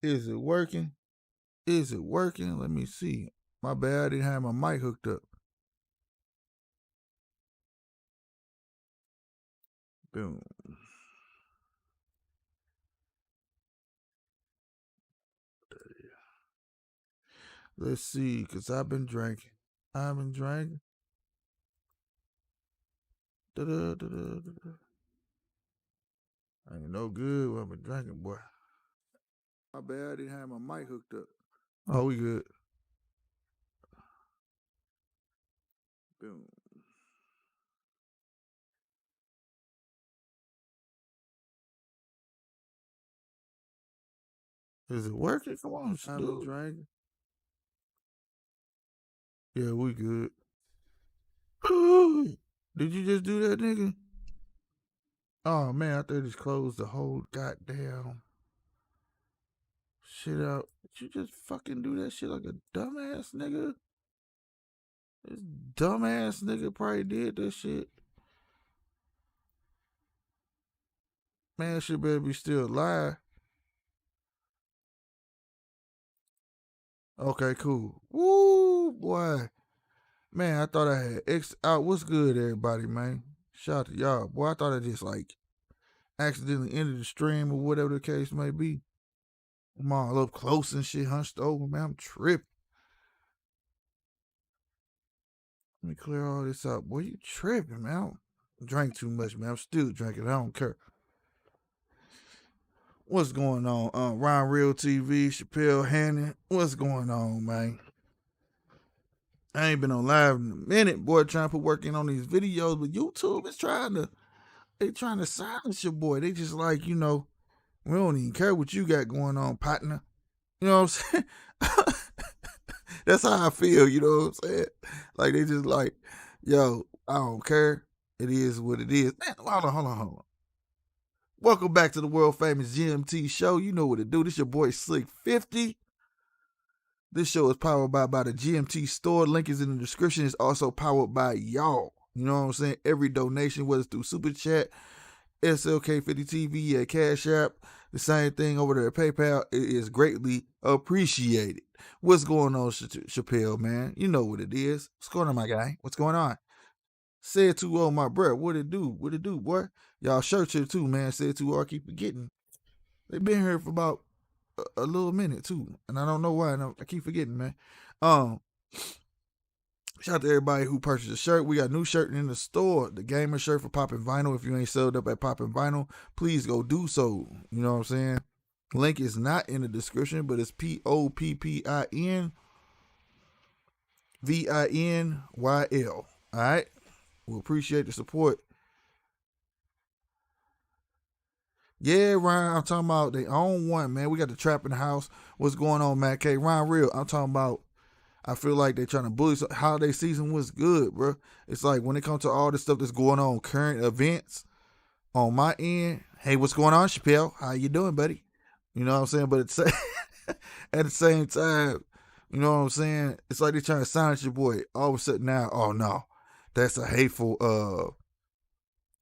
Is it working? Is it working? Let me see. My bad, I didn't have my mic hooked up. Boom. Let's see, because I've been drinking. I've been drinking. Da-da-da-da-da-da. Ain't no good when I've been drinking, boy. My bad, I didn't have my mic hooked up. Oh, we good. Boom. Is it working? Come on, I've been drinking. Yeah, we good. Did you just do that, nigga? Oh man, I thought just closed the whole goddamn shit out. Did you just fucking do that shit like a dumbass nigga? This dumbass nigga probably did that shit. Man, shit better be still alive. Okay, cool. Woo, boy. Man, I thought I had X out. What's good, everybody, man? Shout out to y'all. Boy, I thought I just like accidentally ended the stream or whatever the case may be. I'm all up close and shit, hunched over, man. I'm tripping. Let me clear all this up. Boy, you tripping, man. I drank too much, man. I'm still drinking. I don't care. What's going on? Ryan Real TV, Chappelle Hannon. What's going on, man? I ain't been on live in a minute, boy, trying to put work in on these videos, but YouTube is trying to silence your boy. They just like, we don't even care what you got going on, partner. You know what I'm saying? That's how I feel, you know what I'm saying? Like, they just like, yo, I don't care. It is what it is. Man, hold on. Welcome back to the world famous GMT show. You know what to do. This your boy Slick 50. This show is powered by the GMT store. Link is in the description. It's also powered by y'all. You know what I'm saying? Every donation, whether it's through Super Chat, SLK50TV, Cash App, the same thing over there at PayPal, it is greatly appreciated. What's going on, Chappelle, man? You know what it is. What's going on, my guy? What's going on? Said to my bro, what it do? What it do, boy? Y'all shirts here too, man. Said to I keep forgetting. They've been here for about a little minute too, and I don't know why. I keep forgetting, man. Shout out to everybody who purchased a shirt. We got a new shirt in the store, the gamer shirt for Poppin' Vinyl. If you ain't sold up at Poppin' Vinyl, please go do so. You know what I'm saying? Link is not in the description, but it's POPPIN VINYL. All right? We appreciate the support. Yeah, Ryan, I'm talking about they own one, man. We got the trap in the house. What's going on, Matt K? Ryan Real, I'm talking about I feel like they're trying to bully. Holiday season was good, bro. It's like when it comes to all this stuff that's going on, current events on my end. Hey, what's going on, Chappelle? How you doing, buddy? You know what I'm saying? But it's at the same time, you know what I'm saying? It's like they're trying to silence your boy. All of a sudden now, oh no, that's a hateful.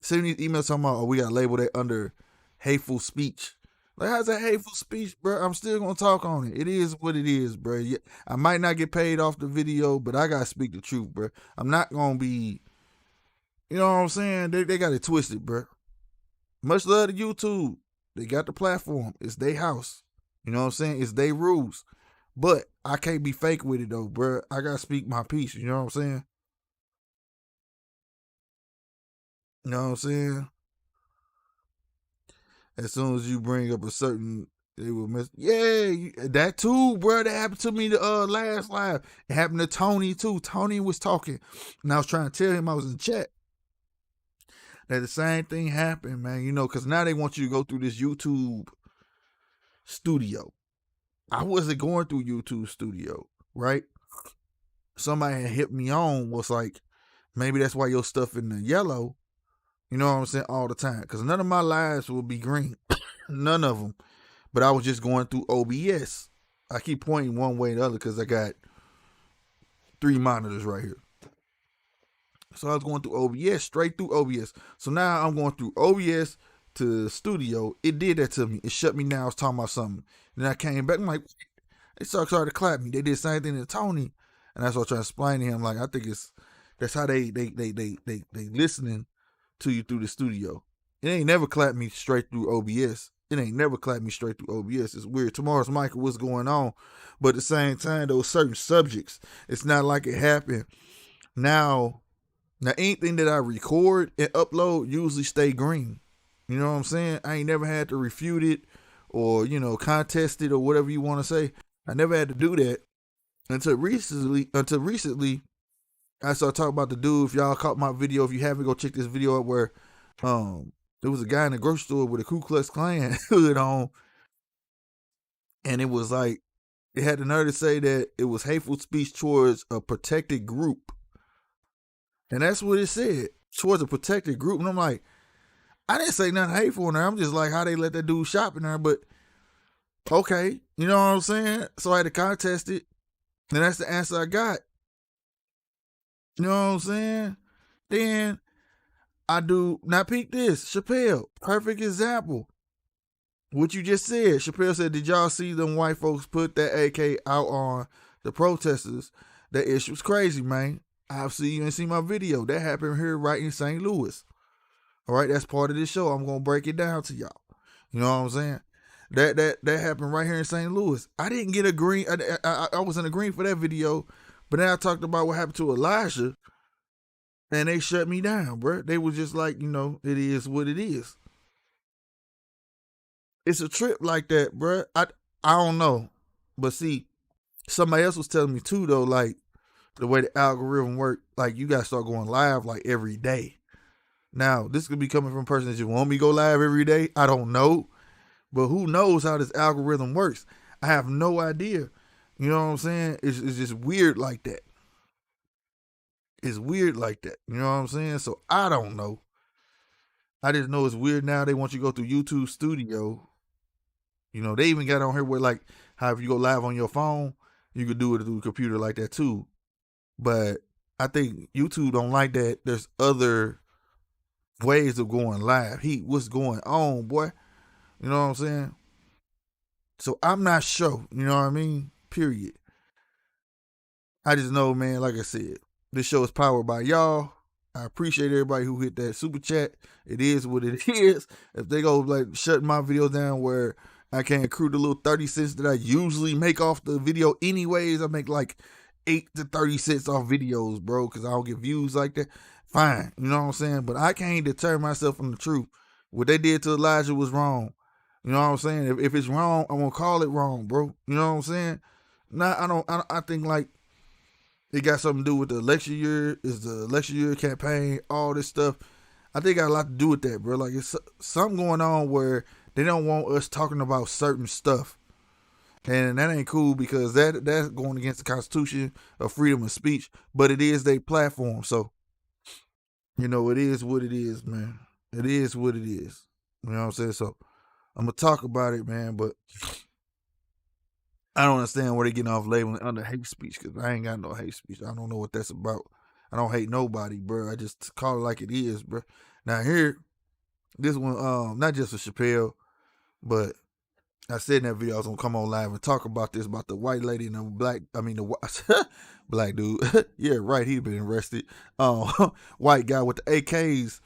Send these emails talking about, oh, we got to label that under hateful speech. Like, how's that hateful speech, bro? I'm still going to talk on it. It is what it is, bro. I might not get paid off the video, but I got to speak the truth, bro. I'm not going to be, you know what I'm saying? They got it twisted, bro. Much love to YouTube. They got the platform. It's their house. You know what I'm saying? It's their rules. But I can't be fake with it, though, bro. I got to speak my piece. You know what I'm saying? You know what I'm saying? As soon as you bring up a certain, they will miss. Yeah, that too, bro. That happened to me the last live. It happened to Tony too. Tony was talking, and I was trying to tell him I was in chat that the same thing happened, man. You know, because now they want you to go through this YouTube studio. I wasn't going through YouTube studio, right? Somebody had hit me on, was like, maybe that's why your stuff in the yellow. You know what I'm saying? All the time. Because none of my lives will be green. None of them. But I was just going through OBS. I keep pointing one way or the other because I got 3 monitors right here. So I was going through OBS, straight through OBS. So now I'm going through OBS to Studio. It did that to me. It shut me down. I was talking about something. Then I came back. I'm like, they started to clap me. They did the same thing to Tony. And that's what I try to explain to him. Like, I think that's how they listening to you through the studio. It ain't never clapped me straight through OBS. It ain't never clapped me straight through OBS. It's weird. Tomorrow's Michael, what's going on? But at the same time, those certain subjects, it's not like it happened. Now anything that I record and upload usually stay green. You know what I'm saying? I ain't never had to refute it or, contest it or whatever you want to say. I never had to do that until recently. I started talking about the dude. If y'all caught my video, if you haven't, go check this video out where there was a guy in the grocery store with a Ku Klux Klan hood on, and it was like, it had the nerve to say that it was hateful speech towards a protected group. And that's what it said, towards a protected group. And I'm like, I didn't say nothing hateful in there. I'm just like, how they let that dude shop in there. But okay, you know what I'm saying? So I had to contest it. And that's the answer I got. You know what I'm saying? Then I do, now peep this, Chappelle, perfect example. What you just said, Chappelle said, did y'all see them white folks put that AK out on the protesters? That issue was crazy, man. Obviously, you didn't see my video. That happened here right in St. Louis. All right, that's part of this show. I'm going to break it down to y'all. You know what I'm saying? That happened right here in St. Louis. I didn't get a green. I wasn't agreeing for that video, but then I talked about what happened to Elijah, and they shut me down, bro. They was just like, it is what it is. It's a trip like that, bro. I don't know, but see, somebody else was telling me too, though, like the way the algorithm work, like you gotta start going live like every day. Now, this could be coming from a person that just want me to go live every day. I don't know. But who knows how this algorithm works? I have no idea. You know what I'm saying? It's just weird like that. It's weird like that. You know what I'm saying? So I don't know. I just know it's weird now. They want you to go through YouTube Studio. They even got on here where, like, how if you go live on your phone, you could do it through a computer like that too. But I think YouTube don't like that. There's other ways of going live. What's going on, boy? You know what I'm saying? So I'm not sure. You know what I mean? Period. I just know, man, like I said, this show is powered by y'all. I appreciate everybody who hit that super chat. It is what it is. If they go like shut my video down where I can't accrue the little 30 cents that I usually make off the video anyways, I make like 8 to 30 cents off videos, bro, because I don't get views like that. Fine. You know what I'm saying? But I can't deter myself from the truth. What they did to Elijah was wrong. You know what I'm saying? If it's wrong, I'm gonna call it wrong, bro. You know what I'm saying? I think like it got something to do with the election year. Is the election year campaign, all this stuff. I think it got a lot to do with that, bro. Like it's something going on where they don't want us talking about certain stuff. And that ain't cool because that's going against the Constitution of freedom of speech. But it is their platform. So, it is what it is, man. It is what it is. You know what I'm saying? So I'm going to talk about it, man, but I don't understand where they getting off labeling under hate speech because I ain't got no hate speech. I don't know what that's about. I don't hate nobody, bro. I just call it like it is, bro. Now here, this one, not just for Chappelle, but I said in that video I was going to come on live and talk about this, about the white lady and the black dude. Yeah, right, he been arrested. White guy with the AKs.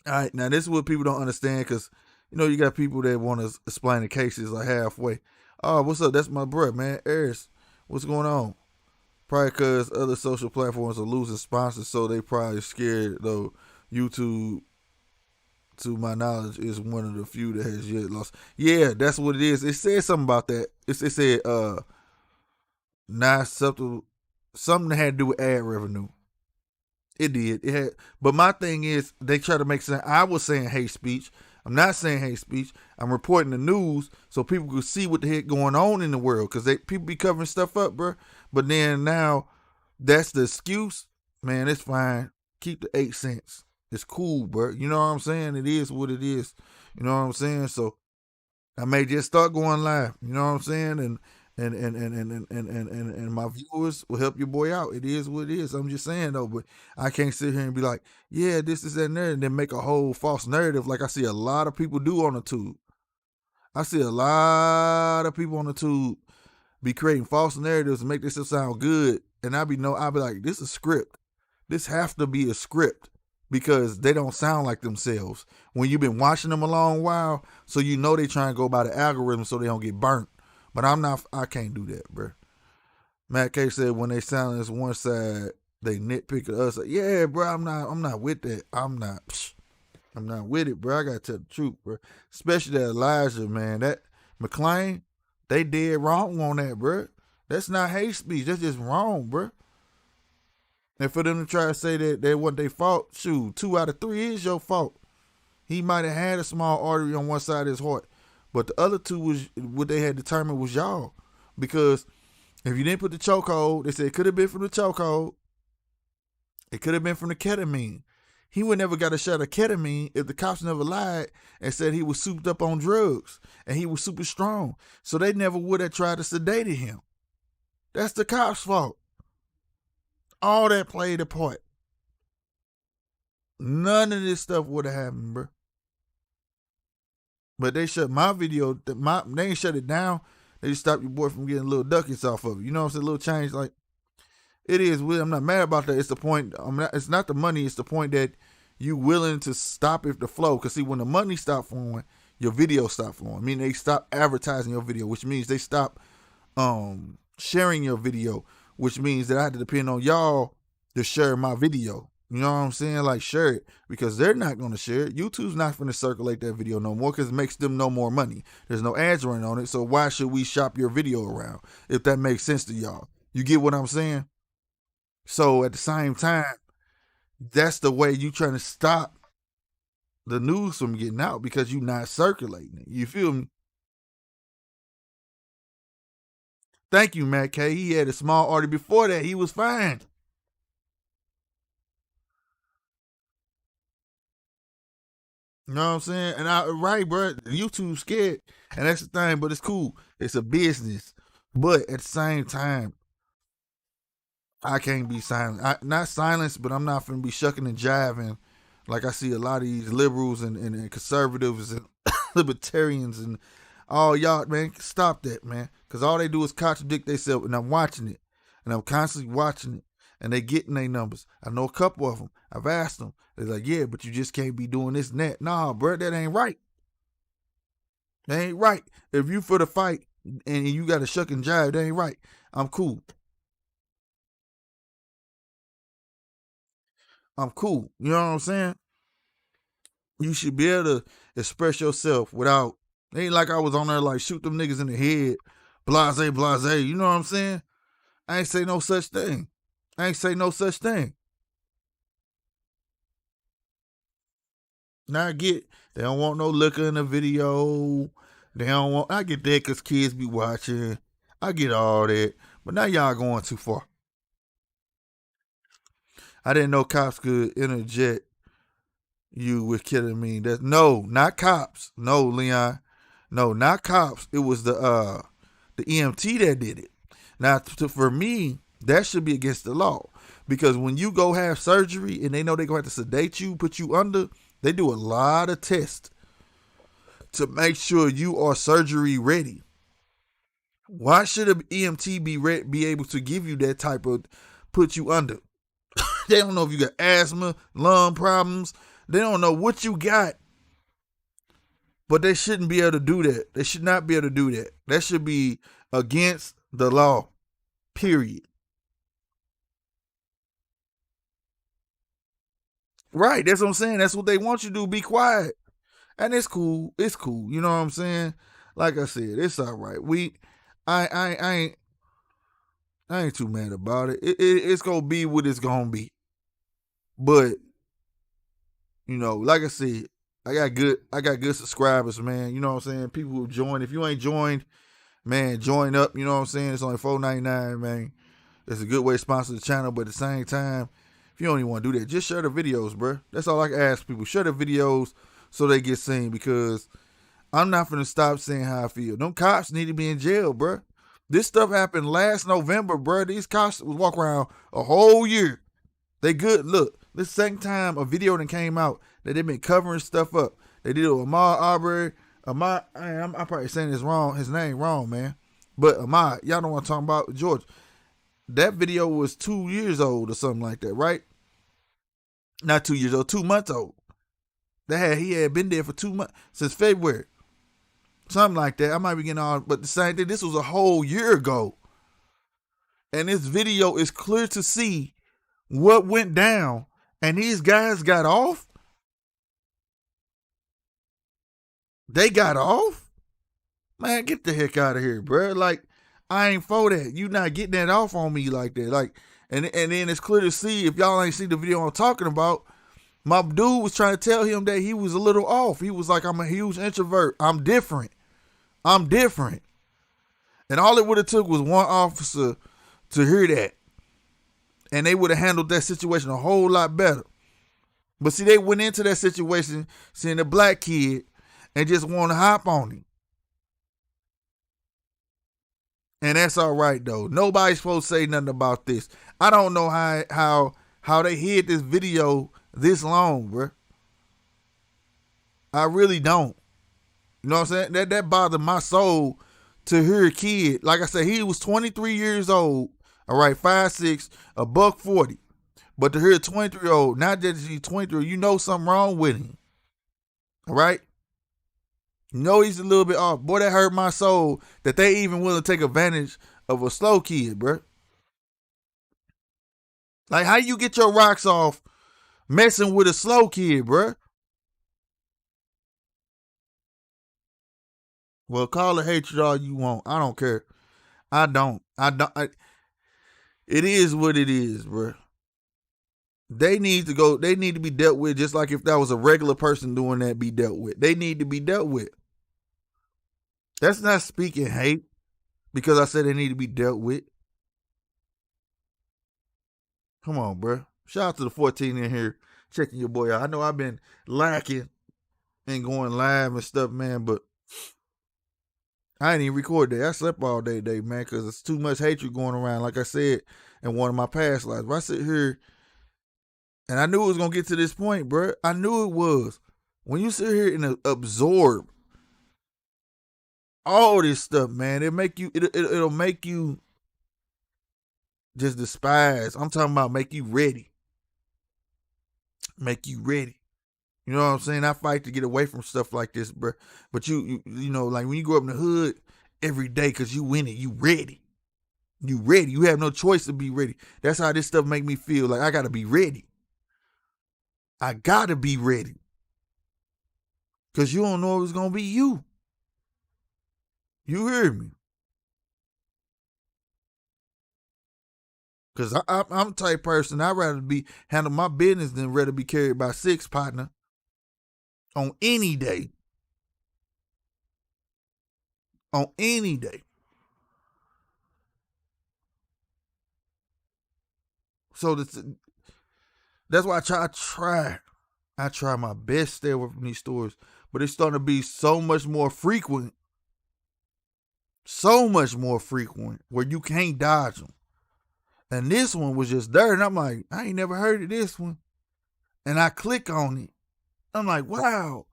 All right, now this is what people don't understand because you got people that want to explain the cases like halfway. Oh, what's up? That's my bro, man. Eris, what's going on? Probably because other social platforms are losing sponsors, so they probably scared, though. YouTube, to my knowledge, is one of the few that has yet lost. Yeah, that's what it is. It said something about that. It said, not subtle, something that had to do with ad revenue. It did. It had, but my thing is, they try to make sense. I was saying hate speech. I'm not saying hate speech. I'm reporting the news so people could see what the heck going on in the world because people be covering stuff up, bro. But then now, that's the excuse. Man, it's fine. Keep the 8 cents. It's cool, bro. You know what I'm saying? It is what it is. You know what I'm saying? So I may just start going live. You know what I'm saying? And my viewers will help your boy out. It is what it is. I'm just saying though, but I can't sit here and be like, yeah, this is that and that, and then make a whole false narrative like I see a lot of people do on the tube. I see a lot of people on the tube be creating false narratives and make this sound good. And I'll be like, this is a script. This has to be a script because they don't sound like themselves. When you've been watching them a long while, so you know they try and go by the algorithm so they don't get burnt. But I can't do that, bro. Matt K said when they silence one side, they nitpick us. Yeah, bro, I'm not with that. I'm not with it, bro. I gotta tell the truth, bro. Especially that Elijah, man. That McClain, they dead wrong on that, bro. That's not hate speech. That's just wrong, bro. And for them to try to say that wasn't their fault, shoot, 2 out of 3 is your fault. He might have had a small artery on one side of his heart, but the other 2 was what they had determined was y'all. Because if you didn't put the chokehold, they said it could have been from the chokehold. It could have been from the ketamine. He would never got a shot of ketamine if the cops never lied and said he was souped up on drugs and he was super strong. So they never would have tried to sedate him. That's the cops' fault. All that played a part. None of this stuff would have happened, bro. But they shut my video. They ain't shut it down. They just stopped your boy from getting little ducats off of it. You know what I'm saying? A little change. Like, it is weird. I'm not mad about that. It's the point. It's not the money. It's the point that you willing to stop if the flow. Because see, when the money stop flowing, your video stop flowing. I mean, they stop advertising your video, which means they stop sharing your video, which means that I have to depend on y'all to share my video. You know what I'm saying? Like, share it, because they're not going to share it. YouTube's not going to circulate that video no more because it makes them no more money. There's no ads running on it, so why should we shop your video around if that makes sense to y'all? You get what I'm saying? So at the same time, that's the way you trying to stop the news from getting out because you're not circulating it. You feel me? Thank you, Matt K. He had a small artery before that. He was fine. You know what I'm saying? And right, bro, YouTube's scared. And that's the thing, but it's cool. It's a business. But at the same time, I can't be silent. Not silenced, but I'm not finna be shucking and jiving like I see a lot of these liberals and conservatives and libertarians and all y'all, man. Stop that, man. Because all they do is contradict themselves, and I'm watching it. And I'm constantly watching it. And they getting their numbers. I know a couple of them. I've asked them. They're like, yeah, but you just can't be doing this and that. Nah, bro, that ain't right. That ain't right. If you for the fight and you got to shuck and jive, that ain't right. I'm cool. I'm cool. You know what I'm saying? You should be able to express yourself without. It ain't like I was on there like shoot them niggas in the head, blase. You know what I'm saying? I ain't say no such thing. Now I get they don't want no liquor in the video. They don't want. I get that because kids be watching. I get all that, but now y'all going too far. I didn't know cops could interject you with ketamine. That's no, not cops. No, Leon. No, not cops. It was the EMT that did it. Now, for me, that should be against the law because when you go have surgery and they know they're going to have to sedate you, put you under, they do a lot of tests to make sure you are surgery ready. Why should an EMT be able to give you that type of put you under? They don't know if you got asthma, lung problems. They don't know what you got. But they shouldn't be able to do that. They should not be able to do that. That should be against the law. Period. Right. That's what I'm saying. That's what they want you to do. Be quiet. And it's cool. It's cool. You know what I'm saying? Like I said, it's all right. I ain't too mad about it. It's gonna be what it's gonna be. But you know, like I said, I got good subscribers, man. You know what I'm saying? People who join. If you ain't joined, man, join up. You know what I'm saying? It's only $4.99, man. It's a good way to sponsor the channel, but at the same time, if you don't even want to do that, just share the videos, bro. That's all I can ask people. Share the videos so they get seen because I'm not finna stop saying how I feel. Them cops need to be in jail, bruh. This stuff happened last November, bruh. These cops was walking around a whole year. They good. Look, this second time a video that came out that they've been covering stuff up. They did it with Ahmaud Arbery. Ahmaud, I'm probably saying his name wrong, man. But Ahmaud, y'all know what I'm talking about, George. That video was 2 years old or something like that, right? Not 2 years old, 2 months old. He had been there for 2 months, since February. Something like that. I might be getting all, but the same thing. This was a whole year ago. And this video is clear to see what went down. And these guys got off. They got off? Man, get the heck out of here, bro. Like, I ain't for that. You not getting that off on me like that. Like, and then it's clear to see, if y'all ain't see the video I'm talking about, my dude was trying to tell him that he was a little off. He was like, I'm a huge introvert. I'm different. And all it would have took was one officer to hear that. And they would have handled that situation a whole lot better. But see, they went into that situation seeing a black kid and just want to hop on him. And that's all right, though. Nobody's supposed to say nothing about this. I don't know how they hid this video this long, bro. I really don't. You know what I'm saying? That bothered my soul to hear a kid. Like I said, he was 23 years old. All right, 5'6", $140. But to hear a 23-year-old, not that he's 23, you know something wrong with him. All right? You know he's a little bit off. Boy, that hurt my soul that they even willing to take advantage of a slow kid, bro. Like, how you get your rocks off messing with a slow kid, bro? Well, call it hatred all you want. I don't care. I don't. It is what it is, bro. They need to be dealt with just like if that was a regular person doing that, be dealt with. They need to be dealt with. That's not speaking hate because I said they need to be dealt with. Come on, bro. Shout out to the 14 in here checking your boy out. I know I've been lacking and going live and stuff, man, but I ain't even record that. I slept all day today, man, because it's too much hatred going around, like I said in one of my past lives. If I sit here, and I knew it was going to get to this point, bro. I knew it was. When you sit here and absorb all this stuff, man, it'll make you just despise. I'm talking about make you ready. Make you ready. You know what I'm saying? I fight to get away from stuff like this, bro. But you know, like when you grow up in the hood every day because you win it, you ready. You ready. You have no choice to be ready. That's how this stuff make me feel. Like I got to be ready. I got to be ready. Because you don't know if it's going to be you. You hear me? Because I'm the type of person, I'd rather handle my business than rather be carried by 6, partner. On any day. On any day. So that's why I try my best to stay away from these stores. But it's starting to be so much more frequent. So much more frequent where you can't dodge them. And this one was just there. And I'm like, I ain't never heard of this one. And I click on it. I'm like, wow.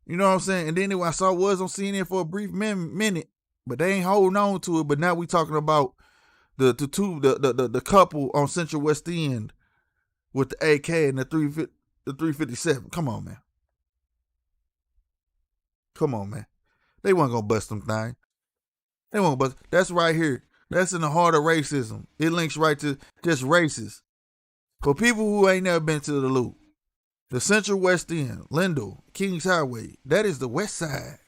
You know what I'm saying? And then I saw it was on CNN for a brief minute. But they ain't holding on to it. But now we talking about the couple on Central West End with the AK and the 357. Come on, man. Come on, man. They weren't gonna bust them things. They won't bust. That's right here. That's in the heart of racism. It links right to just racist. For people who ain't never been to the Loop, the Central West End, Lindell, Kings Highway, that is the west side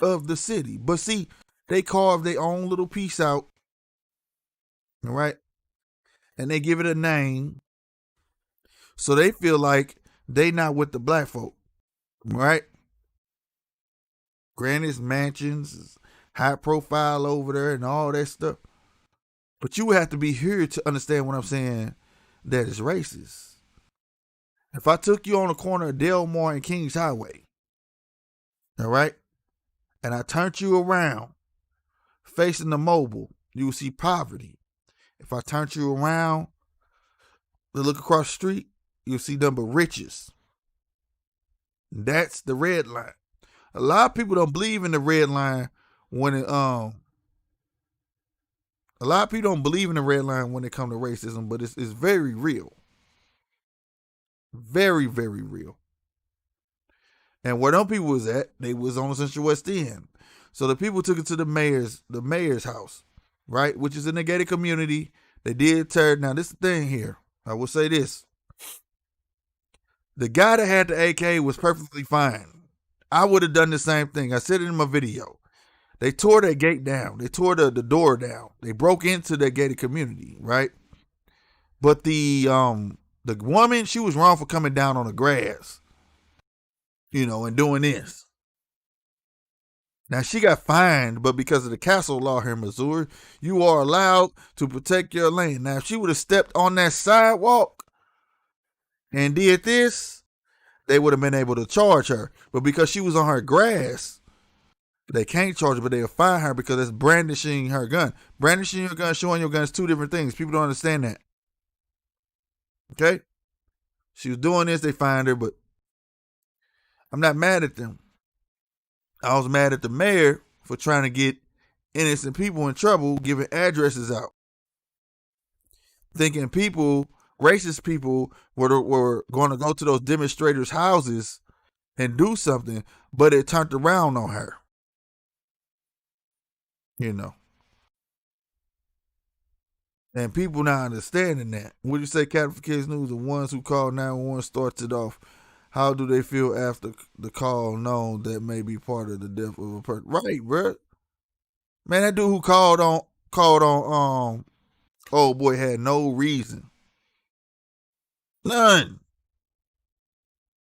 of the city. But see, they carve their own little piece out, all right? And they give it a name. So they feel like they not with the black folk, right? Granite's mansions, high profile over there and all that stuff. But you would have to be here to understand what I'm saying that is racist. If I took you on the corner of Delmar and Kings Highway, all right, and I turned you around facing the mobile, you will see poverty. If I turned you around to look across the street, you'll see nothing but riches. That's the red line. A lot of people don't believe in the red line when it a lot of people don't believe in the red line when it comes to racism, but it's very real. Very, very real. And where them people was at, they was on the Central West End. So the people took it to the mayor's house, right? Which is in the gated community. They did tear. Now this is the thing here. I will say this. The guy that had the AK was perfectly fine. I would have done the same thing. I said it in my video. They tore that gate down. They tore the door down. They broke into that gated community, right? But the woman, she was wrong for coming down on the grass, and doing this. Now, she got fined, but because of the castle law here in Missouri, you are allowed to protect your lane. Now, if she would have stepped on that sidewalk and did this, they would have been able to charge her. But because she was on her grass, they can't charge her, but they'll fine her because it's brandishing her gun. Brandishing your gun, showing your gun is two different things. People don't understand that. Okay? She was doing this, they fined her, but I'm not mad at them. I was mad at the mayor for trying to get innocent people in trouble, giving addresses out. Thinking racist people, were going to go to those demonstrators' houses and do something, but it turned around on her. And people not understanding that. What do you say, Captain for Kids News? The ones who call 911 starts it off. How do they feel after the call known that may be part of the death of a person? Right, bro. Man, that dude who called on old boy had no reason. None.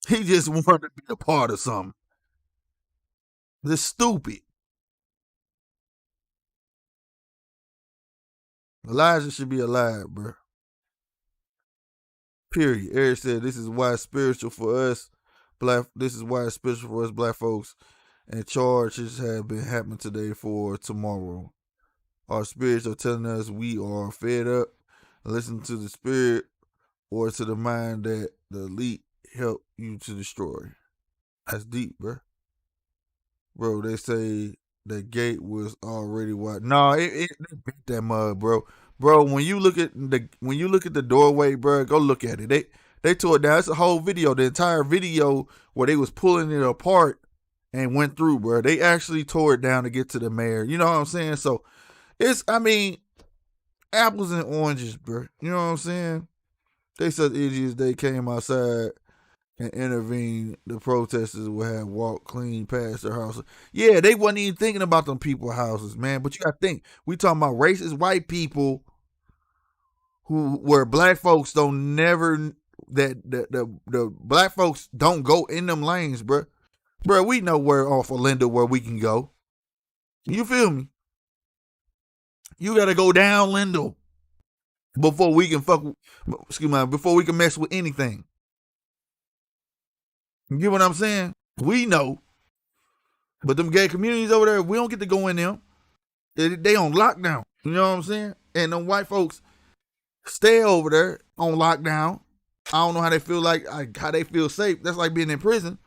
He just wanted to be a part of something. This stupid. Elijah should be alive, bro. Period. Eric said this is why it's spiritual for us black. This is why it's spiritual for us black folks. And charges have been happening today for tomorrow. Our spirits are telling us we are fed up. Listen to the spirit or to the mind that the elite help you to destroy. That's deep, bro. Bro, they say the gate was already wide. No, it beat that mud, bro. Bro, when you look at the doorway, bro, go look at it. They tore it down. It's a whole video, the entire video where they was pulling it apart and went through, bro. They actually tore it down to get to the mayor. You know what I'm saying? So apples and oranges, bro. You know what I'm saying? They said idiots, they came outside and intervened. The protesters would have walked clean past their houses. Yeah, they wasn't even thinking about them people's houses, man. But you got to think, we talking about racist white people where black folks don't never, that the black folks don't go in them lanes, bro. Bro, we know where off of Linda where we can go. You feel me? You got to go down Lindell before we can before we can mess with anything. You get what I'm saying? We know. But them gay communities over there, we don't get to go in them. They on lockdown. You know what I'm saying? And them white folks stay over there on lockdown. I don't know how they feel how they feel safe. That's like being in prison.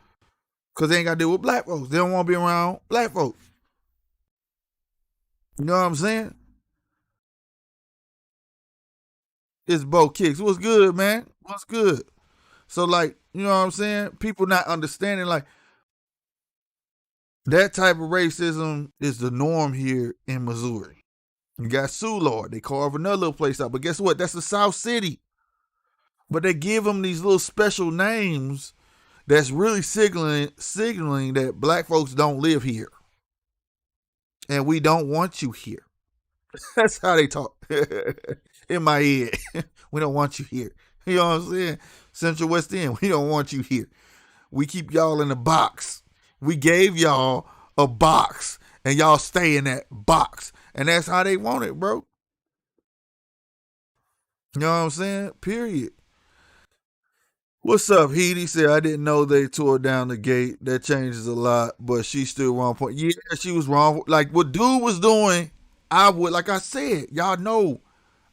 Because they ain't got to deal with black folks. They don't want to be around black folks. You know what I'm saying? It's Bo Kicks. What's good, man? What's good? So, you know what I'm saying? People not understanding, that type of racism is the norm here in Missouri. You got Soulard. They carve another little place out. But guess what? That's the South City. But they give them these little special names that's really signaling that black folks don't live here. And we don't want you here. That's how they talk. In my head. We don't want you here. You know what I'm saying? Central West End, we don't want you here. We keep y'all in a box. We gave y'all a box, and y'all stay in that box. And that's how they want it, bro. You know what I'm saying? Period. What's up, Heat? He said, I didn't know they tore down the gate. That changes a lot, but she's still wrong point. Yeah, she was wrong. Like what dude was doing, I would, like I said, y'all know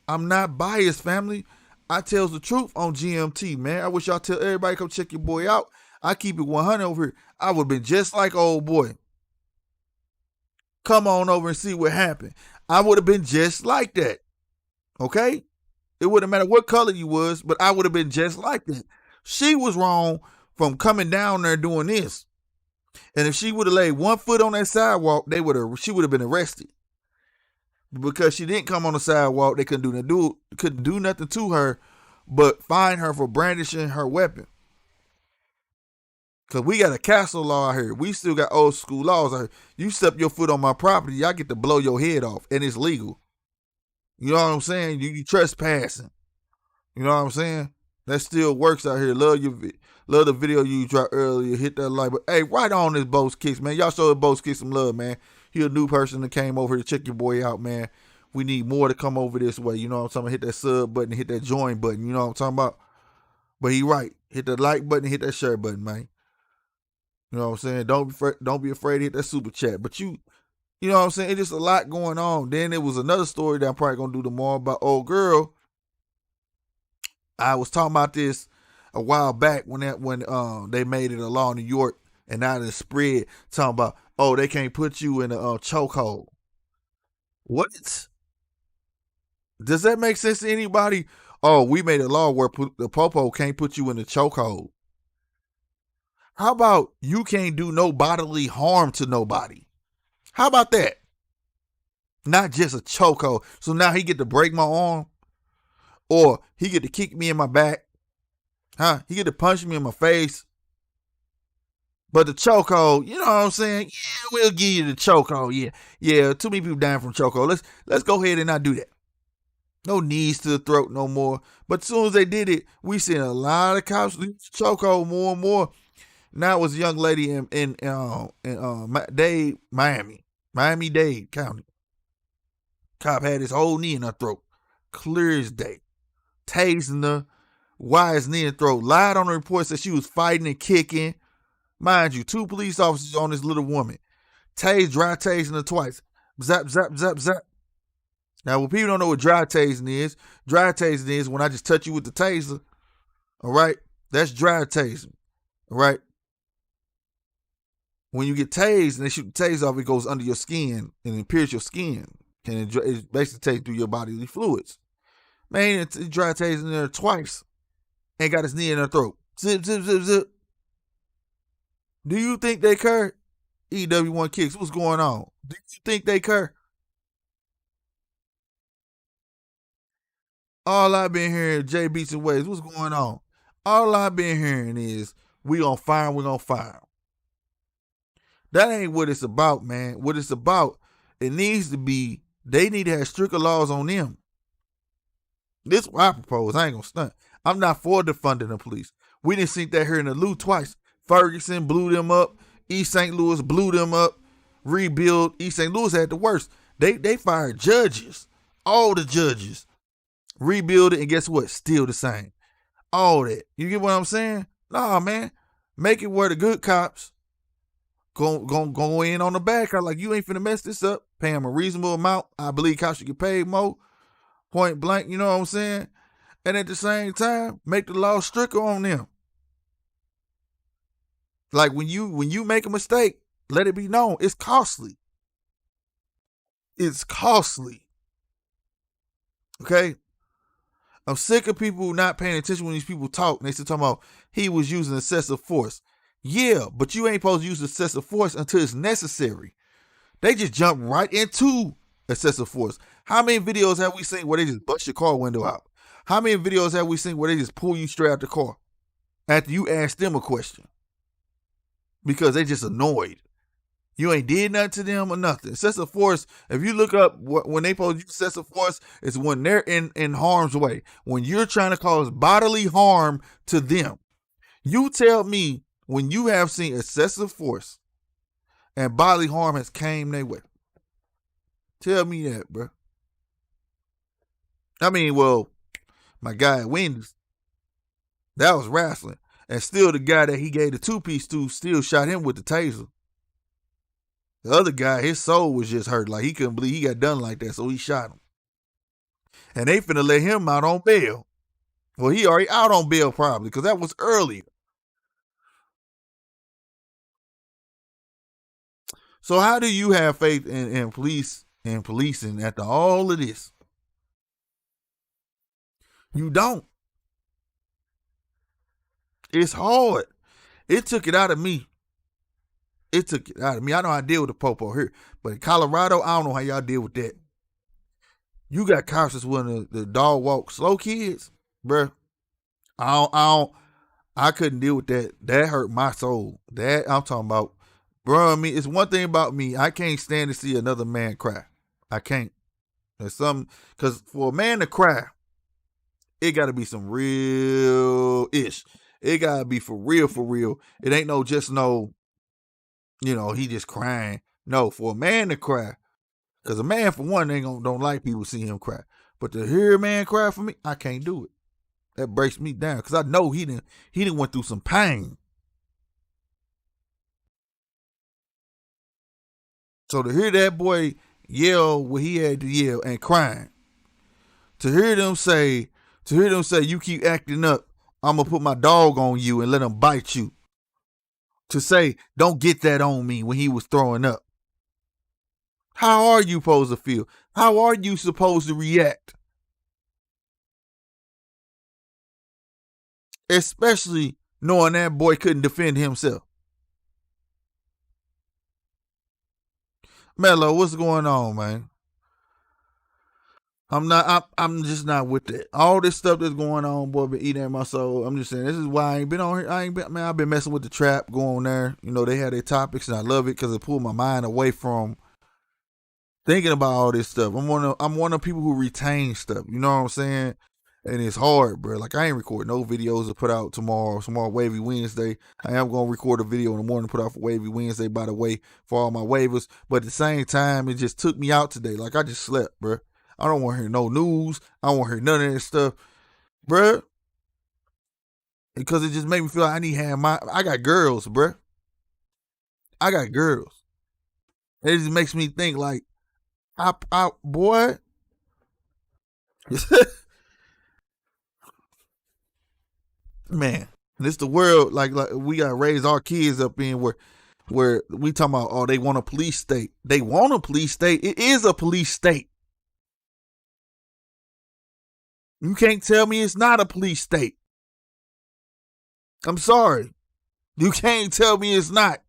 I'm not biased, family. I tells the truth on GMT, man. I wish y'all tell everybody come check your boy out. I keep it 100 over here. I would have been just like old boy. Come on over and see what happened. I would have been just like that. Okay? It wouldn't matter what color you was, but I would have been just like that. She was wrong from coming down there doing this. And if she would have laid one foot on that sidewalk, she would have been arrested. Because she didn't come on the sidewalk, they couldn't do nothing to her but fine her for brandishing her weapon. Cause we got a castle law out here. We still got old school laws out here. You step your foot on my property, I get to blow your head off, and it's legal. You know what I'm saying? You trespassing. You know what I'm saying? That still works out here. Love the video you dropped earlier. Hit that like. But hey, right on this Bo's Kicks, man. Y'all show Bo's Kicks some love, man. He a new person that came over here to check your boy out, man. We need more to come over this way. You know what I'm talking about? Hit that sub button, hit that join button. You know what I'm talking about? But he right. Hit the like button, hit that share button, man. You know what I'm saying? Don't be afraid to hit that super chat. But you know what I'm saying? It's just a lot going on. Then there was another story that I'm probably gonna do tomorrow about old girl. I was talking about this a while back when they made it a law in New York, and now it's spread talking about, oh, they can't put you in a chokehold. What? Does that make sense to anybody? Oh, we made a law where the popo can't put you in a chokehold. How about you can't do no bodily harm to nobody? How about that? Not just a chokehold. So now he get to break my arm, or he get to kick me in my back, huh? He get to punch me in my face. But the chokehold, you know what I'm saying? Yeah, we'll give you the chokehold. Yeah. Too many people dying from chokehold. Let's go ahead and not do that. No knees to the throat no more. But as soon as they did it, we seen a lot of cops use chokehold more and more. Now it was a young lady in Miami-Dade County. Cop had his whole knee in her throat, clear as day, tasing her, wise knee in her throat. Lied on the report, said she was fighting and kicking. Mind you, 2 police officers on this little woman. Dry tasing her twice. Zap, zap, zap, zap. Now, when people don't know what dry tasing is when I just touch you with the taser. All right, that's dry tasing. All right. When you get tased and they shoot the taser off, it goes under your skin and it pierces your skin. And it basically takes through your bodily fluids. Man, it's dry tasing there twice and got his knee in her throat. Zip, zip, zip, zip. Do you think they care? EW1 Kicks, what's going on? Do you think they care? All I've been hearing, Jay Beats and Waves, what's going on? All I've been hearing is, we gonna fire him. That ain't what it's about, man. What it's about, it needs to be, they need to have stricter laws on them. This is what I propose. I ain't gonna stunt. I'm not for defunding the police. We didn't see that here in the Lou twice. Ferguson blew them up. East St. Louis blew them up. Rebuild. East St. Louis had the worst. They fired judges. All the judges. Rebuild it, and guess what? Still the same. All that. You get what I'm saying? Nah, man. Make it where the good cops go in on the bad cop. Like, you ain't finna mess this up. Pay them a reasonable amount. I believe cops should get paid more. Point blank, you know what I'm saying? And at the same time, make the law stricter on them. Like, when you make a mistake, let it be known. It's costly. It's costly. Okay? I'm sick of people not paying attention when these people talk. And they still talking about he was using excessive force. Yeah, but you ain't supposed to use excessive force until it's necessary. They just jump right into excessive force. How many videos have we seen where they just bust your car window out? How many videos have we seen where they just pull you straight out the car after you ask them a question? Because they just annoyed. You ain't did nothing to them or nothing. Excessive force, if you look up when they supposed to use excessive force, it's when they're in harm's way. When you're trying to cause bodily harm to them. You tell me when you have seen excessive force and bodily harm has came their way. Tell me that, bro. I mean, well, my guy at Wendy's, that was wrestling. And still the guy that he gave the 2-piece to still shot him with the taser. The other guy, his soul was just hurt. Like he couldn't believe he got done like that, so he shot him. And they finna let him out on bail. Well, he already out on bail probably, because that was earlier. So how do you have faith in police and policing after all of this? You don't. It's hard. It took it out of me. I know how to deal with the popo here. But in Colorado, I don't know how y'all deal with that. You got cops that's willing to dog walk slow kids, bruh. I couldn't deal with that. That hurt my soul. That I'm talking about. Bro, I mean, it's one thing about me. I can't stand to see another man cry. I can't. There's something, because for a man to cry, it got to be some real ish. It got to be for real, for real. It ain't no just no, he just crying. No, for a man to cry, because a man, for one, don't like people see him cry. But to hear a man cry for me, I can't do it. That breaks me down, because I know he didn't went through some pain. So to hear that boy yell what he had to yell and crying, to hear them say, you keep acting up, I'm gonna put my dog on you and let him bite you. To say, don't get that on me when he was throwing up. How are you supposed to feel? How are you supposed to react? Especially knowing that boy couldn't defend himself. Mello, what's going on, man? I'm just not with it. All this stuff that's going on, boy, been eating at my soul. I'm just saying, this is why I ain't been on here. I've been messing with the trap, going there. They had their topics, and I love it because it pulled my mind away from thinking about all this stuff. I'm one of the people who retain stuff. You know what I'm saying? And it's hard, bro. Like, I ain't recording no videos to put out tomorrow Wavy Wednesday. I am going to record a video in the morning to put out for Wavy Wednesday, by the way, for all my waivers. But at the same time, it just took me out today. Like, I just slept, bro. I don't want to hear no news. I don't want to hear none of that stuff, bro. Because it just made me feel like I need to have I got girls, bro. I got girls. It just makes me think like, boy. Man, this the world, like we gotta raise our kids up in where we talking about, oh, they want a police state. They want a police state. It is a police state. You can't tell me it's not a police state. I'm sorry. You can't tell me it's not.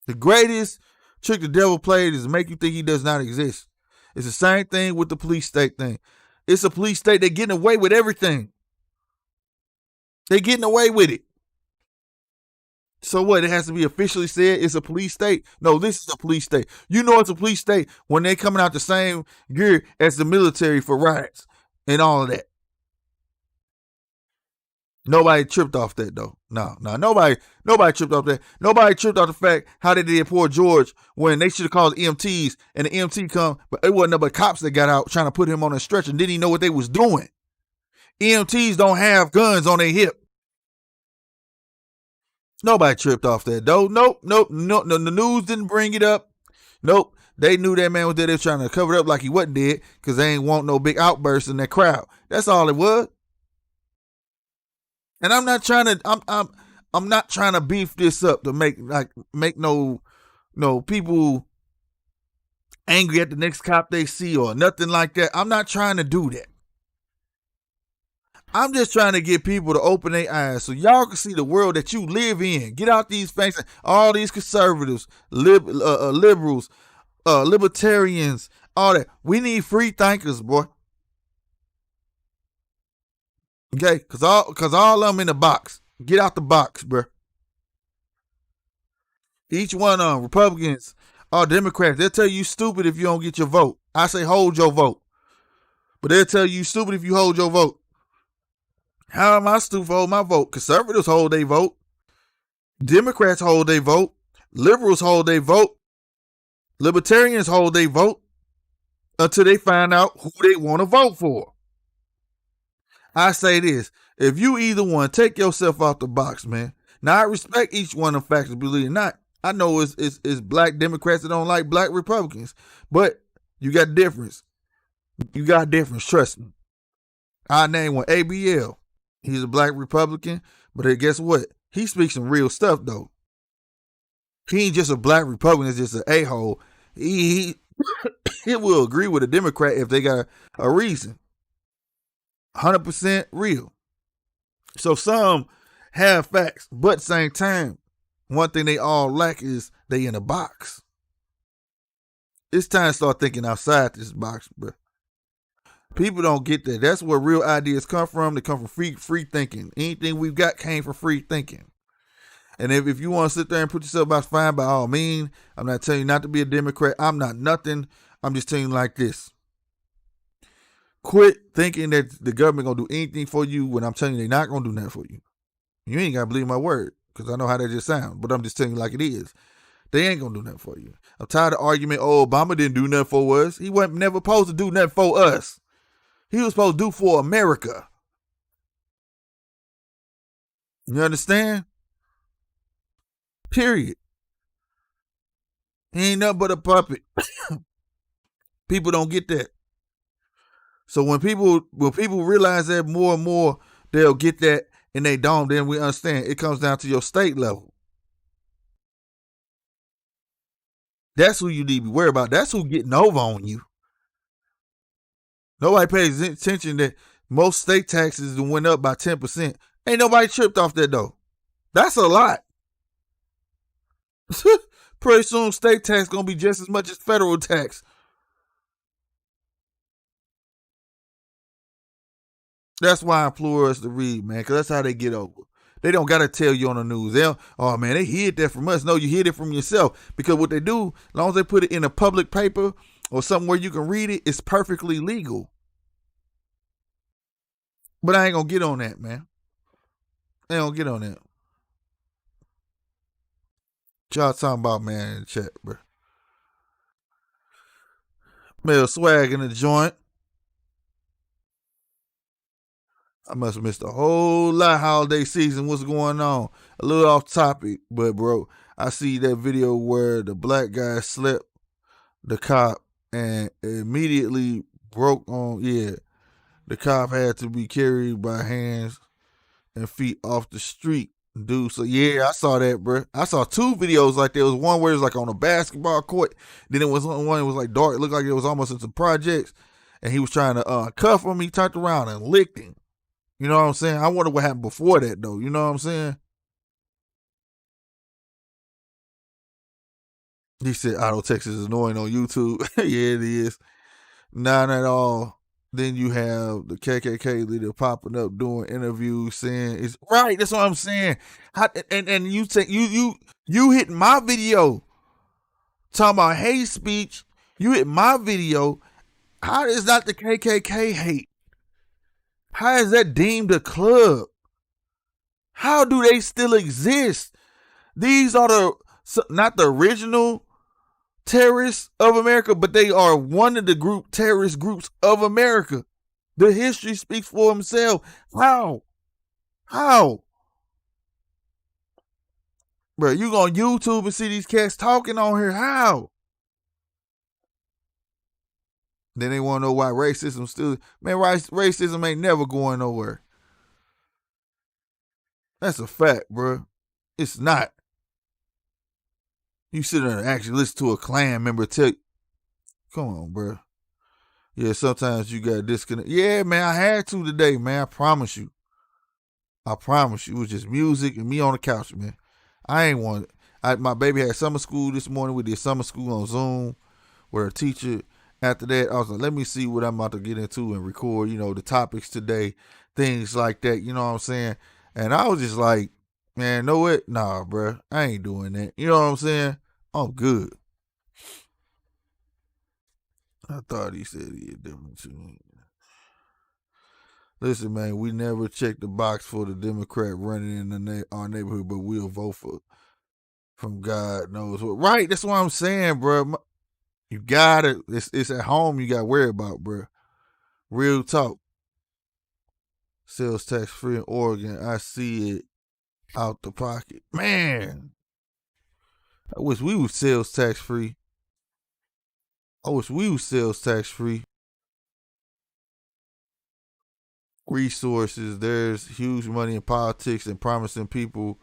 The greatest trick the devil played is to make you think he does not exist. It's the same thing with the police state thing. It's a police state. They're getting away with everything. They're getting away with it. So what? It has to be officially said it's a police state? No, this is a police state. You know it's a police state when they're coming out the same gear as the military for riots and all of that. Nobody tripped off that though. No, nobody tripped off that. Nobody tripped off the fact how they did poor George when they should have called the EMTs and the EMT come, but it wasn't but cops that got out trying to put him on a stretcher and didn't even know what they was doing. EMTs don't have guns on their hip. Nobody tripped off that though. Nope. The news didn't bring it up. Nope. They knew that man was there. They were trying to cover it up like he wasn't dead because they ain't want no big outbursts in that crowd. That's all it was. And I'm not trying to beef this up to make no people angry at the next cop they see or nothing like that. I'm not trying to do that. I'm just trying to get people to open their eyes so y'all can see the world that you live in. Get out these things. All these conservatives, liberals, libertarians, all that. We need free thinkers, boy. Okay, cause all of them in the box. Get out the box, bro. Each one of them, Republicans or Democrats, they'll tell you stupid if you don't get your vote. I say hold your vote, but they'll tell you stupid if you hold your vote. How am I stupid for hold my vote? Conservatives hold their vote. Democrats hold their vote. Liberals hold their vote. Libertarians hold their vote until they find out who they want to vote for. I say this: if you either one, take yourself out the box, man. Now I respect each one of them factions, believe it or not. I know it's black Democrats that don't like black Republicans, but you got difference. You got difference. Trust me. I name one ABL. He's a black Republican, but guess what? He speaks some real stuff though. He ain't just a black Republican. It's just an a-hole. He will agree with a Democrat if they got a reason. 100% real. So some have facts, but at the same time, one thing they all lack is they in a box. It's time to start thinking outside this box, bro. People don't get that. That's where real ideas come from. They come from free thinking. Anything we've got came from free thinking. And if you want to sit there and put yourself out fine, by all means, I'm not telling you not to be a Democrat. I'm not nothing. I'm just telling you like this. Quit thinking that the government gonna do anything for you when I'm telling you they're not gonna do nothing for you. You ain't gotta believe my word, because I know how that just sounds, but I'm just telling you like it is. They ain't gonna do nothing for you. I'm tired of the argument, oh, Obama didn't do nothing for us. He wasn't never supposed to do nothing for us. He was supposed to do for America. You understand? Period. He ain't nothing but a puppet. People don't get that. So when people realize that more and more, they'll get that, and they don't, then we understand. It comes down to your state level. That's who you need to be worried about. That's who's getting over on you. Nobody pays attention that most state taxes went up by 10%. Ain't nobody tripped off that though. That's a lot. Pretty soon state tax gonna be just as much as federal tax. That's why I implore us to read, man, because that's how they get over. They don't got to tell you on the news. Oh, man, they hid that from us. No, you hid it from yourself. Because what they do, as long as they put it in a public paper or somewhere you can read it, it's perfectly legal. But I ain't going to get on that, man. I ain't going to get on that. What y'all talking about, man, in the chat, bro? Male swag in the joint. I must have missed a whole lot holiday season. What's going on? A little off topic, but bro, I see that video where the black guy slept the cop and immediately broke on. Yeah, the cop had to be carried by hands and feet off the street, dude. So yeah, I saw that, bro. I saw two videos like there was one where it was like on a basketball court. Then it was one that was like dark. It looked like it was almost into projects, and he was trying to cuff him. He turned around and licked him. You know what I'm saying? I wonder what happened before that, though. You know what I'm saying? He said Auto Texas is annoying on YouTube. Yeah, it is. Not at all. Then you have the KKK leader popping up doing interviews saying it's right. That's what I'm saying. And you take you hit my video talking about hate speech. You hit my video. How is that the KKK hate? How is that deemed a club? How do they still exist? These are not the original terrorists of America, but they are one of the terrorist groups of America. The history speaks for himself. How? Bro, you go on YouTube and see these cats talking on here. How? Then they want to know why racism still... Man, racism ain't never going nowhere. That's a fact, bro. It's not. You sit there and actually listen to a Klan member tell you... Come on, bro. Yeah, sometimes you got to disconnect. Yeah, man, I had to today, man. I promise you. It was just music and me on the couch, man. I ain't want it. My baby had summer school this morning. We did summer school on Zoom where a teacher... After that, I was like, let me see what I'm about to get into and record, the topics today, things like that, you know what I'm saying? And I was just like, man, know what? Nah, bro, I ain't doing that. You know what I'm saying? I'm good. I thought he said he had different too. Listen, man, we never checked the box for the Democrat running in our neighborhood, but we'll vote for from God knows what. Right, that's what I'm saying, bro. You got it. It's at home you got to worry about, bro. Real talk. Sales tax free in Oregon. I see it out the pocket. Man, I wish we was sales tax free. I wish we was sales tax free. Resources. There's huge money in politics and promising people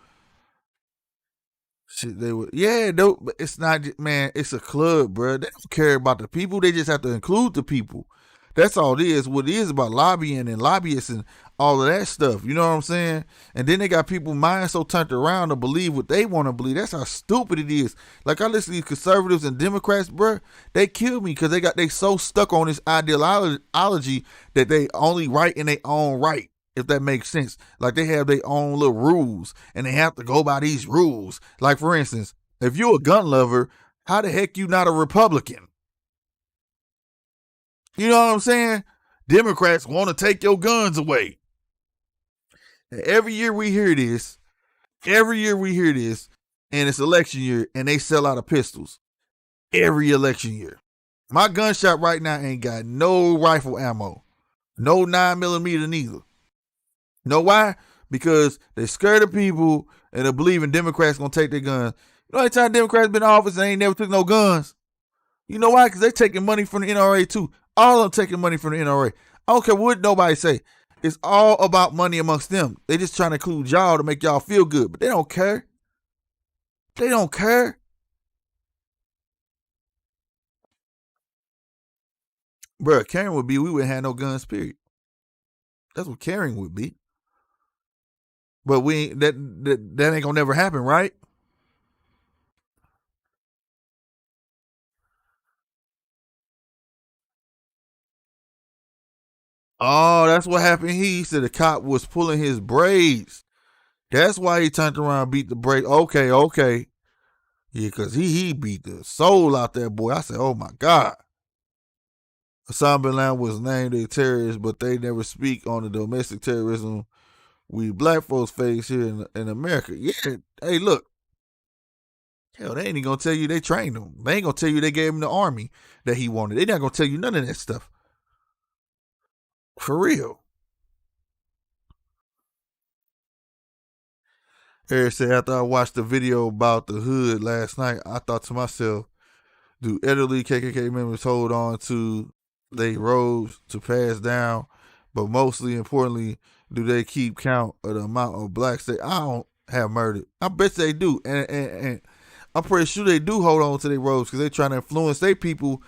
shit they would. Yeah, no, but it's not. Man, it's a club, bro. They don't care about the people. They just have to include the people. That's all it is. What it is about lobbying and lobbyists and all of that stuff. You know what I'm saying? And then they got people mind so turned around to believe what they want to believe. That's how stupid it is. Like I listen to these conservatives and Democrats, bro. They kill me because they so stuck on this ideology that they only right in their own right. If that makes sense. Like they have their own little rules and they have to go by these rules. Like for instance, if you're a gun lover, how the heck you not a Republican? You know what I'm saying? Democrats want to take your guns away. And every year we hear this, and it's election year, and they sell out of pistols. Every election year. My gun shop right now ain't got no rifle ammo. No 9mm neither. Know why? Because they scared of people and they believe in Democrats gonna take their guns. You know, every time Democrats been in office, they ain't never took no guns. You know why? Because they taking money from the NRA too. All of them taking money from the NRA. I don't care what nobody say. It's all about money amongst them. They just trying to include y'all to make y'all feel good, but they don't care. They don't care. Bruh, caring would be we wouldn't have no guns, period. That's what caring would be. But we ain't, that ain't gonna never happen, right? Oh, that's what happened. He said the cop was pulling his braids. That's why he turned around and beat the braids. Okay. Yeah, because he beat the soul out that boy. I said, oh my God. Osama bin Laden was named a terrorist, but they never speak on the domestic terrorism we black folks face here in America. Yeah, hey, look. Hell, they ain't even gonna tell you they trained him. They ain't gonna tell you they gave him the army that he wanted. They not gonna tell you none of that stuff. For real. Eric said after I watched the video about the hood last night, I thought to myself, do elderly KKK members hold on to their robes to pass down? But mostly importantly, do they keep count of the amount of blacks they I don't have murdered? I bet they do. And I'm pretty sure they do hold on to their robes because they're trying to influence their people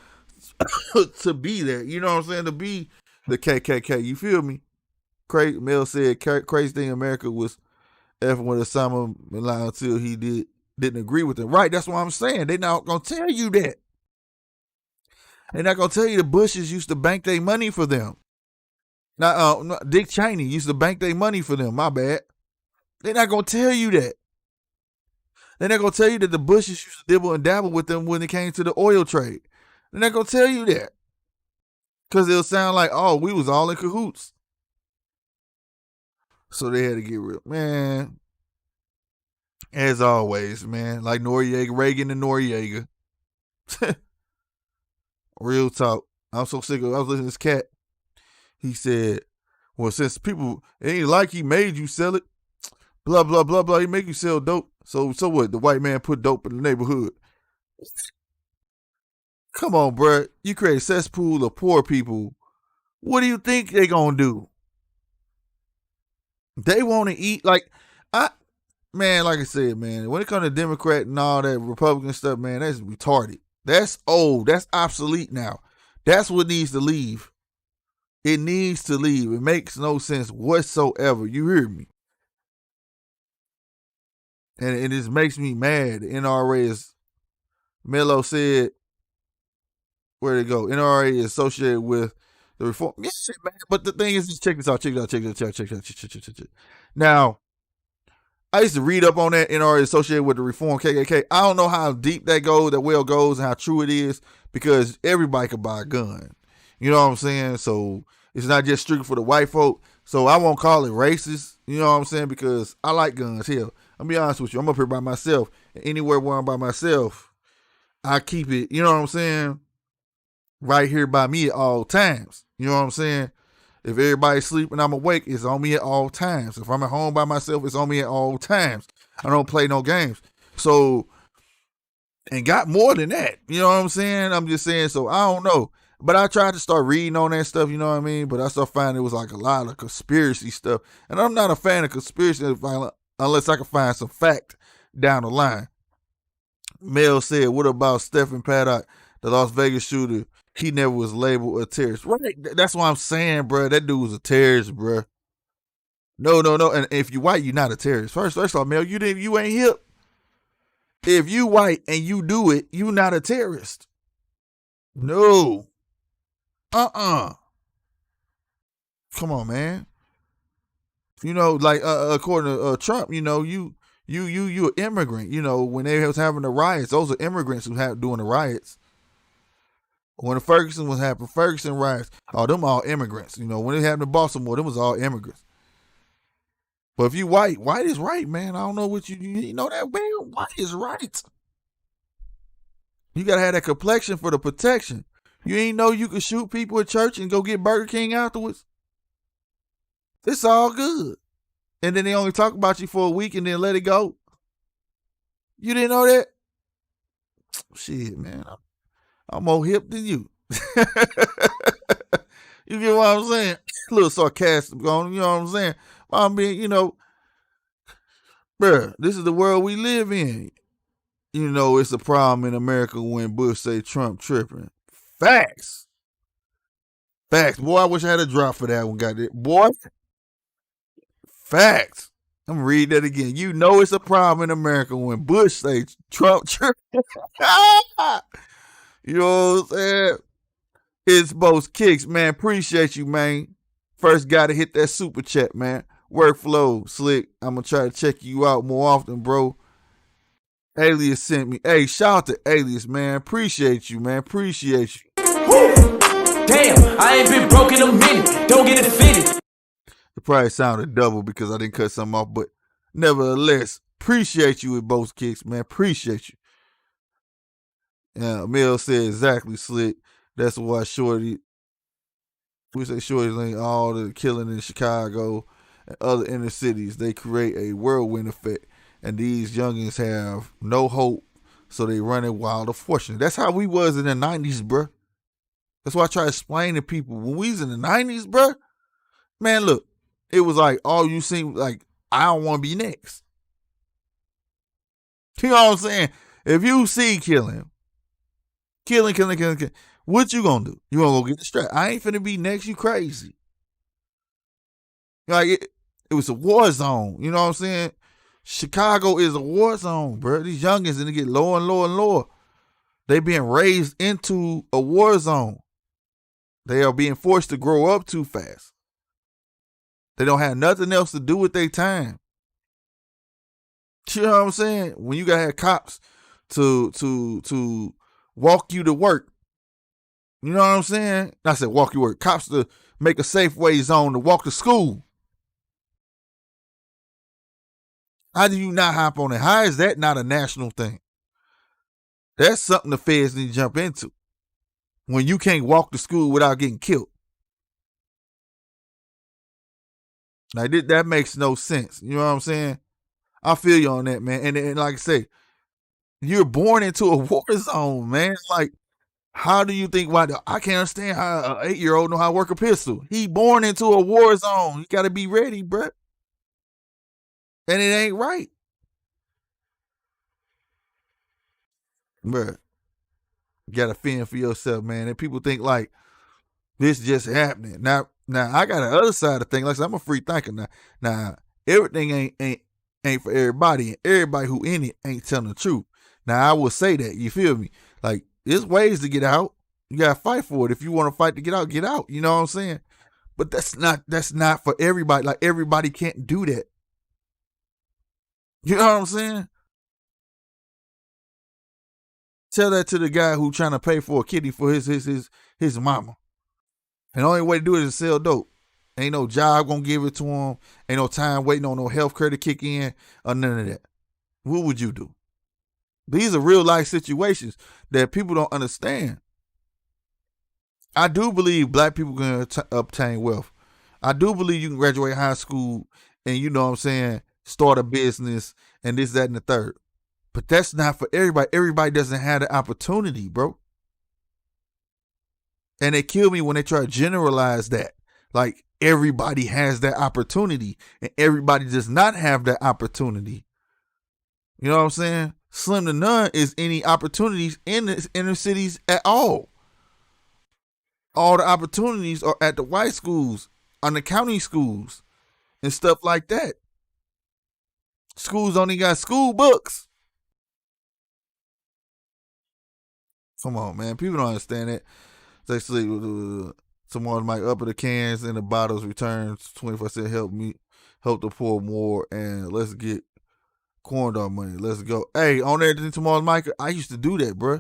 to be there. You know what I'm saying? To be the KKK. You feel me? Mel said crazy thing in America was effing with Osama bin Laden until he didn't agree with them. Right, that's what I'm saying. They're not gonna tell you that. They're not gonna tell you the Bushes used to bank their money for them. Now, Dick Cheney used to bank their money for them. My bad. They're not gonna tell you that. They're not gonna tell you that the Bushes used to dibble and dabble with them when it came to the oil trade. They're not gonna tell you that. Because it'll sound like, oh, we was all in cahoots. So they had to get real. Man, as always, man, like Noriega, Reagan and Noriega. Real talk. I'm so sick of I was listening to this cat. He said, well, since people, it ain't like he made you sell it. Blah, blah, blah, blah. He make you sell dope. So what? The white man put dope in the neighborhood. Come on, bruh. You create a cesspool of poor people. What do you think they gonna do? They want to eat like man, like I said, man, when it comes to Democrat and all that Republican stuff, man, that's retarded. That's old. That's obsolete now. That's what needs to leave. It needs to leave. It makes no sense whatsoever. You hear me? And it just makes me mad. The NRA is, Melo said, where'd it go? NRA is associated with the reform. Yes, man. But the thing is, check this out. Check it out. Now, I used to read up on that NRA associated with the reform KKK. I don't know how deep that well goes, and how true it is, because everybody can buy a gun. You know what I'm saying? So it's not just strictly for the white folk. So I won't call it racist. You know what I'm saying? Because I like guns. Hell, I'll be honest with you. I'm up here by myself. And anywhere where I'm by myself, I keep it, you know what I'm saying, right here by me at all times. You know what I'm saying? If everybody's sleeping, I'm awake, it's on me at all times. If I'm at home by myself, it's on me at all times. I don't play no games. So, and got more than that. You know what I'm saying? I'm just saying, so I don't know. But I tried to start reading on that stuff, you know what I mean? But I started finding it was like a lot of conspiracy stuff. And I'm not a fan of conspiracy unless I can find some fact down the line. Mel said, what about Stephen Paddock, the Las Vegas shooter? He never was labeled a terrorist. Right. That's what I'm saying, bro. That dude was a terrorist, bro. No. And if you white, you're not a terrorist. First off, Mel, you ain't hip. If you white and you do it, you not a terrorist. No. Come on, man. You know, like according to Trump, you know, you an immigrant. You know, when they was having the riots, those are immigrants who had doing the riots. When the Ferguson was happening, Ferguson riots, them all immigrants. You know, when it happened in Baltimore, them was all immigrants. But if you white is right, man. I don't know what you know that, man. White is right. You gotta have that complexion for the protection. You ain't know you could shoot people at church and go get Burger King afterwards. It's all good. And then they only talk about you for a week and then let it go. You didn't know that? Shit, man. I'm more hip than you. You get what I'm saying? A little sarcastic on, you know what I'm saying? I'm being, you know, bruh, this is the world we live in. You know, it's a problem in America when Bush say Trump tripping. Facts. Boy, I wish I had a drop for that one, got it. Boy. Facts. I'm gonna read that again. You know it's a problem in America when Bush say Trump tripping. You know what I'm saying? It's both kicks, man. Appreciate you, man. First gotta hit that super chat, man. Workflow, slick. I'm gonna try to check you out more often, bro. Alias sent me. Hey, shout out to Alias, man. Appreciate you, man. Appreciate you. Woo! Damn, I ain't been broke in a minute. Don't get it fitted. It probably sounded double because I didn't cut something off, but nevertheless, appreciate you with both kicks, man. Appreciate you. Yeah, Mel said exactly, slick. That's why Shorty. We say Shorty ain't all the killing in Chicago and other inner cities. They create a whirlwind effect. And these youngins have no hope, so they running wild of fortune. That's how we was in the 90s, bruh. That's why I try to explain to people. When we was in the 90s, bruh, man, look, it was like, all you seem like, I don't want to be next. You know what I'm saying? If you see killing, what you gonna do? You gonna go get the strap? I ain't finna be next, you crazy. Like, it was a war zone, you know what I'm saying? Chicago is a war zone, bro. These youngins, and they get lower and lower and lower. They being raised into a war zone. They are being forced to grow up too fast. They don't have nothing else to do with their time. You know what I'm saying? When you gotta have cops to walk you to work. You know what I'm saying? I said walk you to work. Cops to make a safe way zone to walk to school. How do you not hop on it? How is that not a national thing? That's something the feds need to jump into. When you can't walk to school without getting killed. Like, that makes no sense. You know what I'm saying? I feel you on that, man. And like I say, you're born into a war zone, man. Like, how do you think, I can't understand how an 8-year-old know how to work a pistol. He born into a war zone. You got to be ready, bro. And it ain't right. Bruh. You gotta fend for yourself, man. And people think like this just happening. Now I got the other side of things. Like I said, I'm a free thinker now. Now, everything ain't for everybody, and everybody who in it ain't telling the truth. Now, I will say that, you feel me? Like, there's ways to get out. You gotta fight for it. If you want to fight to get out, get out. You know what I'm saying? But that's not for everybody. Like, everybody can't do that. You know what I'm saying? Tell that to the guy who trying to pay for a kitty for his mama. And the only way to do it is to sell dope. Ain't no job gonna give it to him. Ain't no time waiting on no health care to kick in or none of that. What would you do? These are real life situations that people don't understand. I do believe black people can obtain wealth. I do believe you can graduate high school and you know what I'm saying, start a business and this, that, and the third. But that's not for everybody. Everybody doesn't have the opportunity, bro. And they kill me when they try to generalize that. Like everybody has that opportunity and everybody does not have that opportunity. You know what I'm saying? Slim to none is any opportunities in the inner cities at all. All the opportunities are at the white schools, on the county schools, and stuff like that. Schools only got school books. Come on, man. People don't understand that. They say someone might up the cans and the bottles returns 24 cents. Help the poor more, and let's get corn dog money. Let's go. Hey, on everything tomorrow's Micah. I used to do that, bro.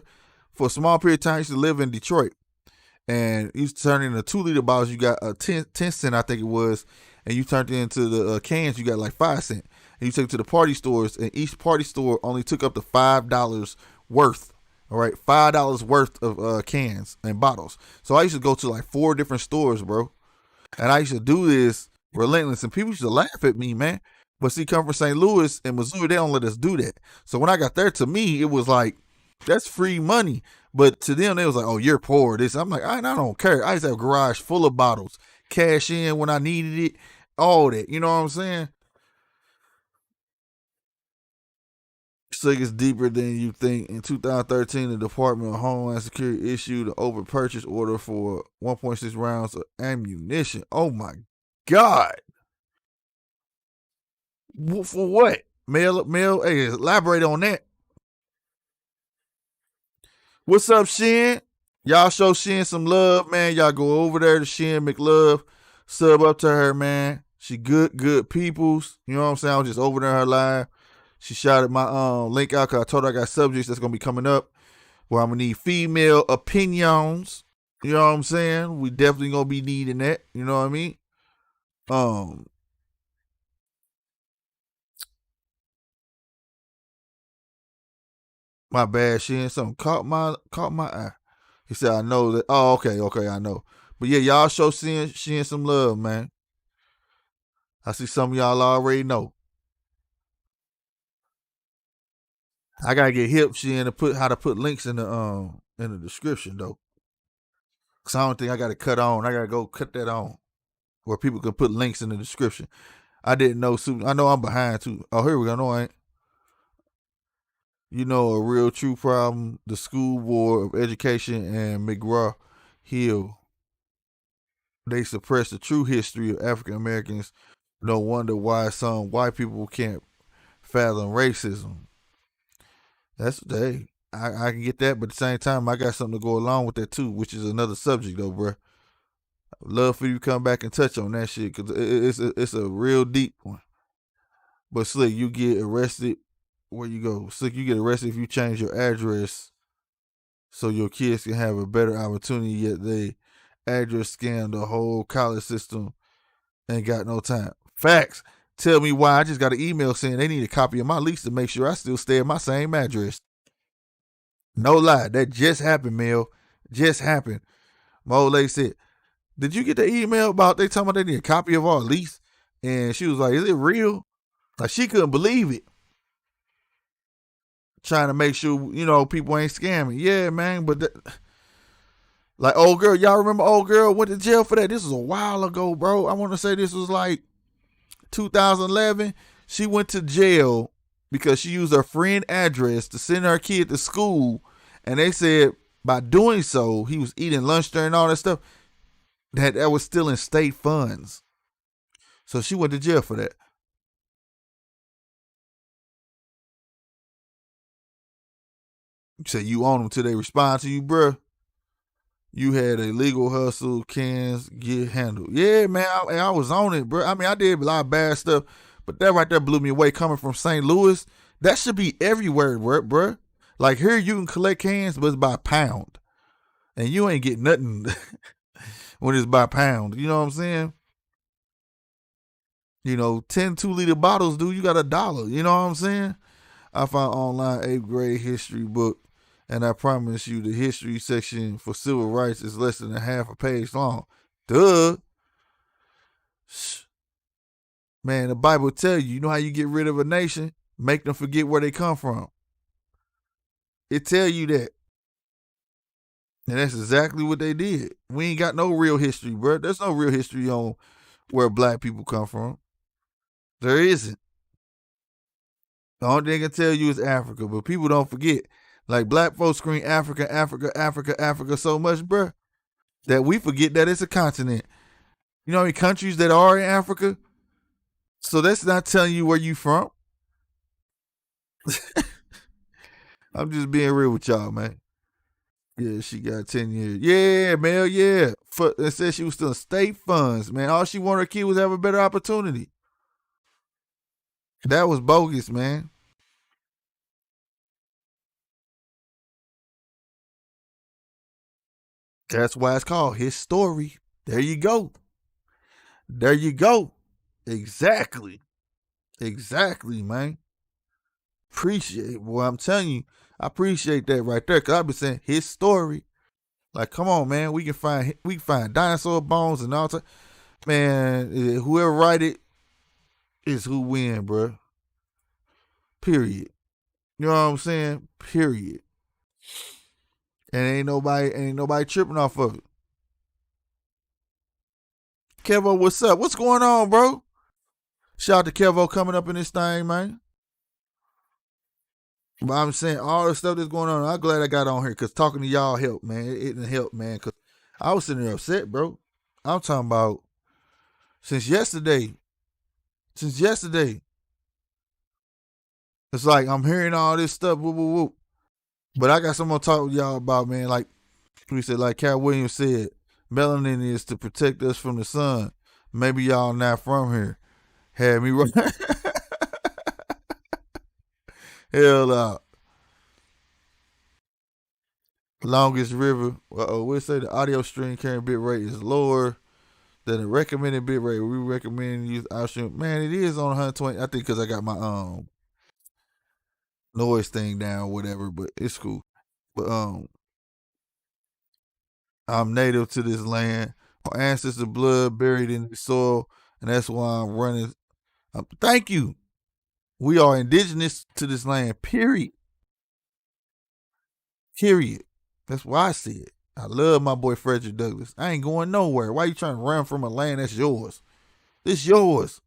For a small period of time, I used to live in Detroit. And you turn into 2-liter bottles, you got a 10 cent, I think it was, and you turned it into the cans, you got like 5 cents. And you took it to the party stores, and each party store only took up to $5 worth. All right, $5 worth of cans and bottles. So I used to go to like 4 different stores, bro. And I used to do this relentless, and people used to laugh at me, man. But see, come from St. Louis and Missouri, they don't let us do that. So when I got there, to me, it was like, that's free money. But to them, they was like, oh, you're poor. This. I'm like, I don't care. I used to have a garage full of bottles. Cash in when I needed it. All that. You know what I'm saying? So it gets deeper than you think. In 2013, the Department of Homeland Security issued an over purchase order for 1.6 rounds of ammunition. Oh my God. For what? Mail. Hey, elaborate on that. What's up, Shin? Y'all show Shin some love, man. Y'all go over there to Shin McLove. Sub up to her, man. She good peoples. You know what I'm saying? I was just over there her live. She shouted my link out because I told her I got subjects that's going to be coming up where I'm going to need female opinions. You know what I'm saying? We definitely going to be needing that. You know what I mean? My bad, Shin. Something caught my eye. He said, I know that. Oh, okay, I know. But yeah, y'all show Shin some love, man. I see some of y'all already know. I gotta get hip, Shin, to put how to put links in the description though. Cause I don't think I gotta cut on. I gotta go cut that on. Where people can put links in the description. I didn't know. I know I'm behind too. Oh, here we go. No, I ain't. You know, a real true problem. The School Board of Education and McGraw Hill. They suppress the true history of African Americans. No wonder why some white people can't fathom racism. That's I can get that, but at the same time, I got something to go along with that too, which is another subject though, bro. I'd love for you to come back and touch on that shit because it's a real deep one. But Slick, you get arrested. Where you go? Slick, you get arrested if you change your address so your kids can have a better opportunity. Yet they address scam the whole college system and got no time. Facts. Tell me why. I just got an email saying they need a copy of my lease to make sure I still stay at my same address. No lie. That just happened, Mel. Just happened. My old lady said, did you get the email about they talking about they need a copy of our lease? And she was like, is it real? Like she couldn't believe it. Trying to make sure, people ain't scamming. Yeah, man. But like old girl, y'all remember old girl went to jail for that? This was a while ago, bro. I want to say this was like 2011. She went to jail because she used her friend address to send her kid to school. And they said by doing so, he was eating lunch during all that stuff. That was still in state funds. So she went to jail for that. You say you own them till they respond to you, bruh. You had a legal hustle, cans get handled. Yeah, man, I was on it, bro. I mean, I did a lot of bad stuff, but that right there blew me away. Coming from St. Louis, that should be everywhere, bro. Like here, you can collect cans, but it's by pound, and you ain't get nothing when it's by pound. You know what I'm saying? 10 2-liter bottles, dude. You got $1. You know what I'm saying? I found online 8th grade history book. And I promise you, the history section for civil rights is less than a half a page long. Duh. Man, the Bible tell you, you know how you get rid of a nation? Make them forget where they come from. It tell you that. And that's exactly what they did. We ain't got no real history, bro. There's no real history on where black people come from. There isn't. The only thing I can tell you is Africa, but people don't forget. Like, black folks scream Africa, Africa, Africa, Africa so much, bro, that we forget that it's a continent. You know how many countries that are in Africa? So that's not telling you where you from. I'm just being real with y'all, man. Yeah, she got 10 years. Yeah, Mel, yeah. It said she was still in state funds, man. All she wanted her kid was to have a better opportunity. That was bogus, man. That's why it's called His Story. There you go. There you go. Exactly. Exactly, man. Appreciate it. Boy, I'm telling you, I appreciate that right there. Cause I've been saying his story. Like, come on, man. We can find dinosaur bones and all that. Man, whoever write it is who win, bro. Period. You know what I'm saying? Period. And ain't nobody tripping off of it. Kevo, what's up? What's going on, bro? Shout out to Kevo coming up in this thing, man. But I'm saying all the stuff that's going on, I'm glad I got on here because talking to y'all helped, man. It didn't help, man, because I was sitting there upset, bro. I'm talking about since yesterday. It's like I'm hearing all this stuff, whoop, whoop, whoop. But I got something to talk with y'all about, man. Like we said, like Cat Williams said, melanin is to protect us from the sun. Maybe y'all not from here. Had me right. Hell out. Longest river. We'll say the audio stream carrying bit rate is lower than the recommended bit rate. We recommend use our stream. Man, it is on 120. I think because I got my noise thing down, or whatever. But it's cool. But I'm native to this land. My ancestors' blood buried in the soil, and that's why I'm running. Thank you. We are indigenous to this land. Period. Period. That's why I see it. I love my boy Frederick Douglass. I ain't going nowhere. Why you trying to run from a land that's yours? It's yours.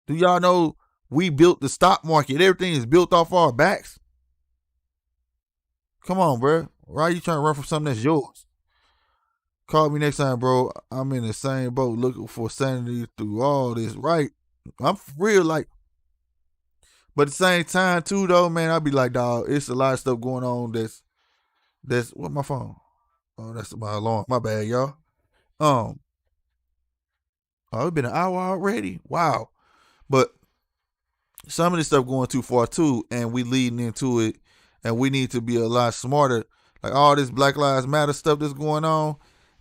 Do y'all know we built the stock market? Everything is built off our backs. Come on, bro. Why are you trying to run from something that's yours? Call me next time, bro. I'm in the same boat looking for sanity through all this, right? I'm for real, like, but at the same time, too, though, man, I'll be like, dog, it's a lot of stuff going on that's what my phone? Oh, that's my alarm. My bad, y'all. Oh, it's been an hour already. Wow. But some of this stuff going too far too, and we leading into it, and we need to be a lot smarter. Like all this Black Lives Matter stuff that's going on,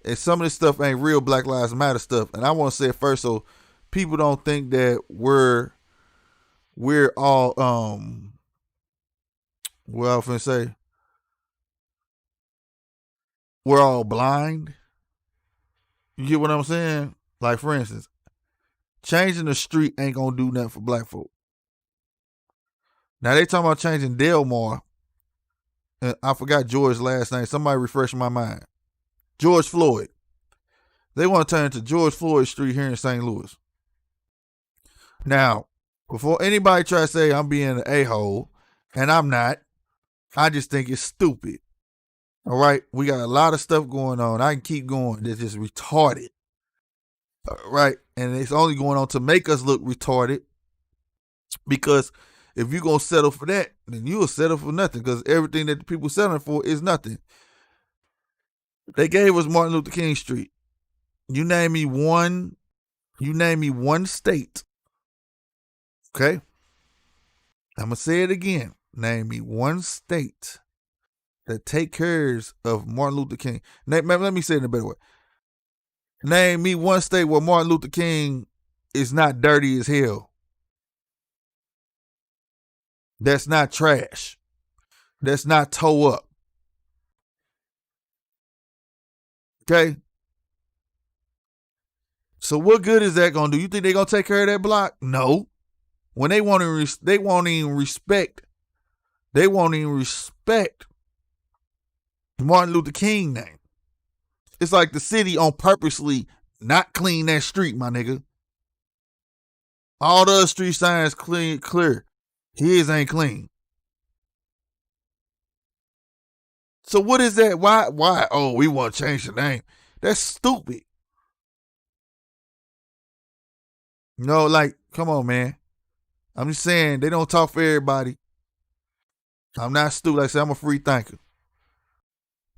and some of this stuff ain't real Black Lives Matter stuff. And I want to say it first so people don't think that we're all well, I was gonna say we're all blind. You get what I'm saying? Like, for instance, changing the street ain't gonna do nothing for black folk. Now they talking about changing Delmar. I forgot George's last name. Somebody refresh my mind. George Floyd. They want to turn to George Floyd Street here in St. Louis. Now, before anybody try to say I'm being an a-hole, and I'm not, I just think it's stupid. All right, we got a lot of stuff going on. I can keep going. That's just retarded. All right, and it's only going on to make us look retarded. Because if you're going to settle for that, then you'll settle for nothing. Because everything that the people settling for is nothing. They gave us Martin Luther King Street. You name me one state. Okay? I'm going to say it again. Name me one state that take cares of Martin Luther King. Let me say it in a better way. Name me one state where Martin Luther King is not dirty as hell. That's not trash. That's not toe up. Okay? So what good is that gonna do? You think they gonna take care of that block? No. When they won't even respect Martin Luther King name. It's like the city on purposely not clean that street, my nigga. All the other street signs clear. His ain't clean. So what is that? Why? Oh, we want to change the name. That's stupid. No, like, come on, man. I'm just saying, they don't talk for everybody. I'm not stupid. Like I said, I'm a free thinker.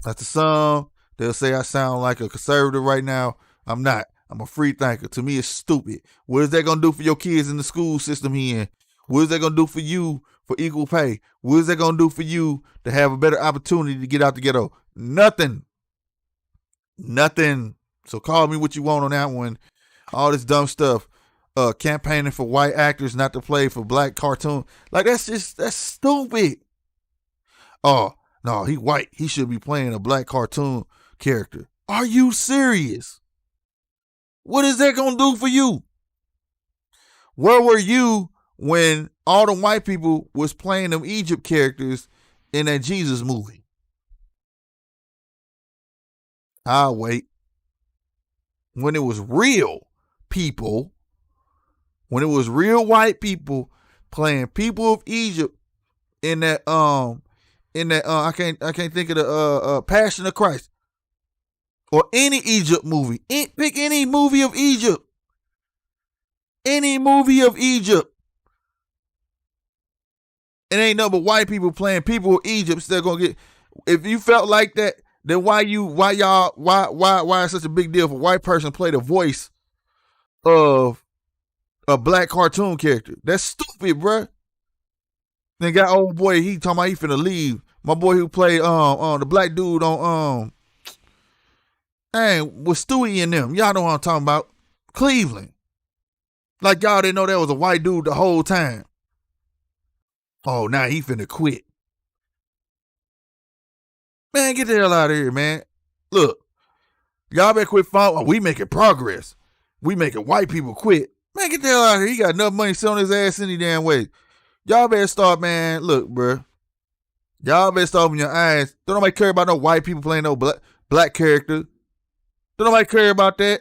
That's the song. They'll say I sound like a conservative right now. I'm not. I'm a free thinker. To me, it's stupid. What is that going to do for your kids in the school system he in? What is that going to do for you for equal pay? What is that going to do for you to have a better opportunity to get out the ghetto? Nothing. So call me what you want on that one. All this dumb stuff. Campaigning for white actors not to play for black cartoon. Like, that's stupid. Oh, no, he white. He should be playing a black cartoon character. Are you serious? What is that going to do for you? Where were you when all the white people was playing them Egypt characters in that Jesus movie? I'll wait. When it was real people, when it was real white people playing people of Egypt in that I can't think of the Passion of Christ or any Egypt movie. Pick any movie of Egypt. Any movie of Egypt. It ain't nothing but white people playing people of Egypt. Still gonna get. If you felt like that, then why it's such a big deal for a white person to play the voice of a black cartoon character? That's stupid, bruh. Then got old boy, he talking about he finna leave. My boy who played the black dude on with Stewie and them. Y'all know what I'm talking about. Cleveland. Like y'all didn't know that was a white dude the whole time. Oh, now he finna quit. Man, get the hell out of here, man. Look, y'all better quit following. We making progress. We making white people quit. Man, get the hell out of here. He got enough money selling his ass any damn way. Y'all better start, man. Look, bro. Y'all better start opening your eyes. Don't nobody care about no white people playing no black character. Don't nobody care about that.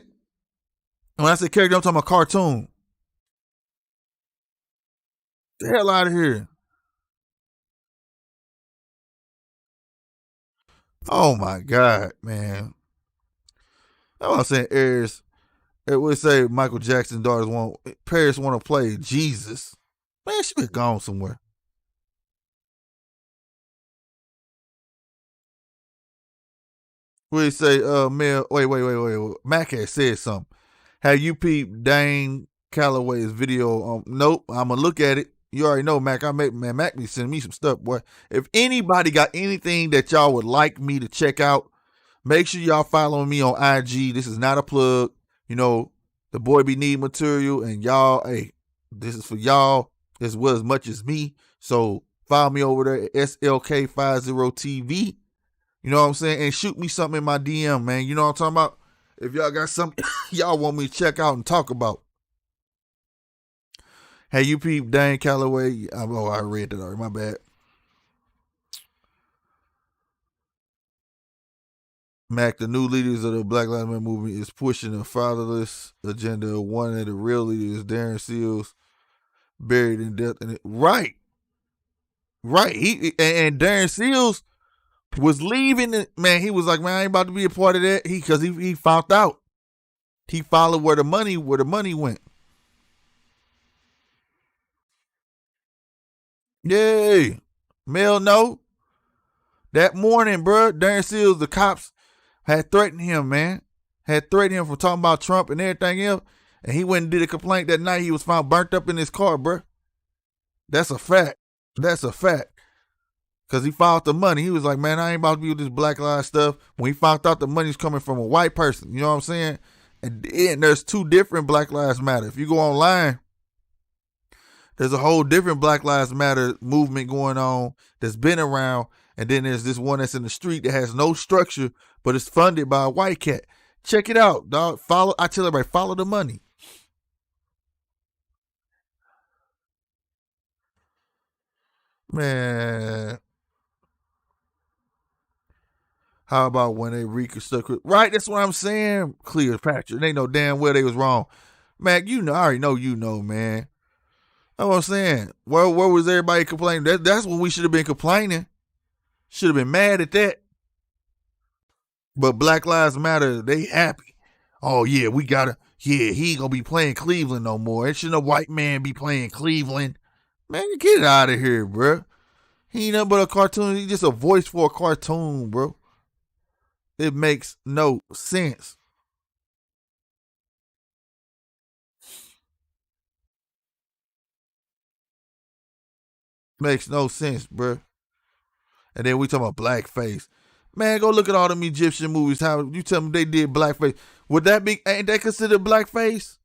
When I say character, I'm talking about cartoon. Get the hell out of here. Oh my God, man. I was saying Paris. It would say Michael Jackson's daughters Paris want to play Jesus. Man, she been gone somewhere. We say, Mel, wait. Mac had said something. Have you peeped Dane Calloway's video? Nope, I'm going to look at it. You already know, Mac. Mac be sending me some stuff, boy. If anybody got anything that y'all would like me to check out, make sure y'all follow me on IG. This is not a plug. You know, the boy be need material, and y'all, hey, this is for y'all as well as much as me. So follow me over there at SLK50TV. You know what I'm saying? And shoot me something in my DM, man. You know what I'm talking about? If y'all got something y'all want me to check out and talk about. Hey, you peep Dane Calloway. Oh, I read that already. My bad. Mac, the new leaders of the Black Lives Matter movement, is pushing a fatherless agenda. One of the real leaders, Darren Seals, buried in death. Right. And Darren Seals was leaving it, man. He was like, man, I ain't about to be a part of that. Because he found out. He followed where the money went. Yay. Mel, no. That morning, bro, Darren Seals, the cops had threatened him, man. Had threatened him for talking about Trump and everything else. And he went and did a complaint that night. He was found burnt up in his car, bro. That's a fact. Because he filed the money. He was like, man, I ain't about to be with this Black Lives stuff. When he found out the money's coming from a white person. You know what I'm saying? And there's two different Black Lives Matter. If you go online, there's a whole different Black Lives Matter movement going on that's been around. And then there's this one that's in the street that has no structure, but it's funded by a white cat. Check it out, dog. I tell everybody, follow the money. Man, how about when they reconstruct? Right, that's what I'm saying. Cleopatra. They know damn well they was wrong. Man, I already know man. That's what I'm saying. Where was everybody complaining? That's what we should have been complaining. Should have been mad at that. But Black Lives Matter, they happy. Oh yeah, he ain't gonna be playing Cleveland no more. It shouldn't a white man be playing Cleveland. Man, get it out of here, bro. He ain't nothing but a cartoon. He's just a voice for a cartoon, bro. It makes no sense. Makes no sense, bro. And then we talking about blackface. Man, go look at all them Egyptian movies. How you tell me they did blackface? Would that be? Ain't that considered blackface?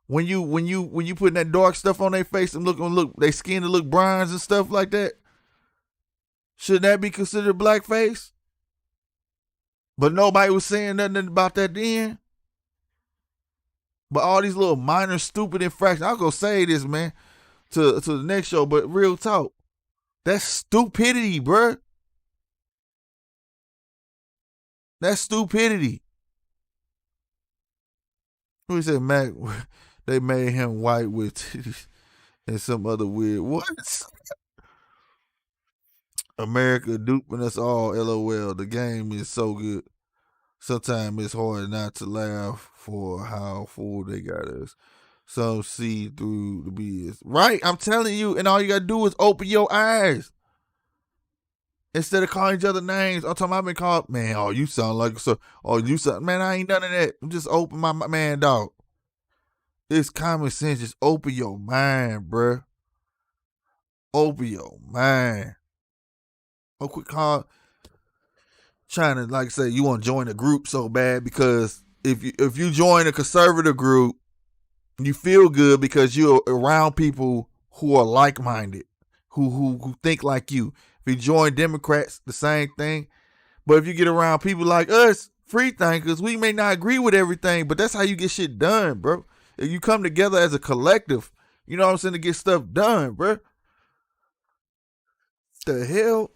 When you putting that dark stuff on their face and look, they skin to look bronze and stuff like that. Should that be considered blackface? But nobody was saying nothing about that then. But all these little minor stupid infractions. I'll go say this, man, to the next show. But real talk, that's stupidity, bruh. That's stupidity. Who said Mac? They made him white with titties and some other weird. What? America duping us all. LOL. The game is so good. Sometimes it's hard not to laugh for how fool they got us. Some see through the BS. Right? I'm telling you, and all you gotta do is open your eyes. Instead of calling each other names. I'm talking about I've been called, man, oh, you sound like so. Oh, you sound, man, I ain't none of that. I'm just open my man, dog. It's common sense. Just open your mind, bruh. Open your mind. Oh, quick call. Trying to, like, say you want to join a group so bad because if you join a conservative group, you feel good because you're around people who are like-minded, who think like you. If you join Democrats, the same thing. But if you get around people like us, free thinkers, we may not agree with everything, but that's how you get shit done, bro. If you come together as a collective, you know what I'm saying, to get stuff done, bro. The hell?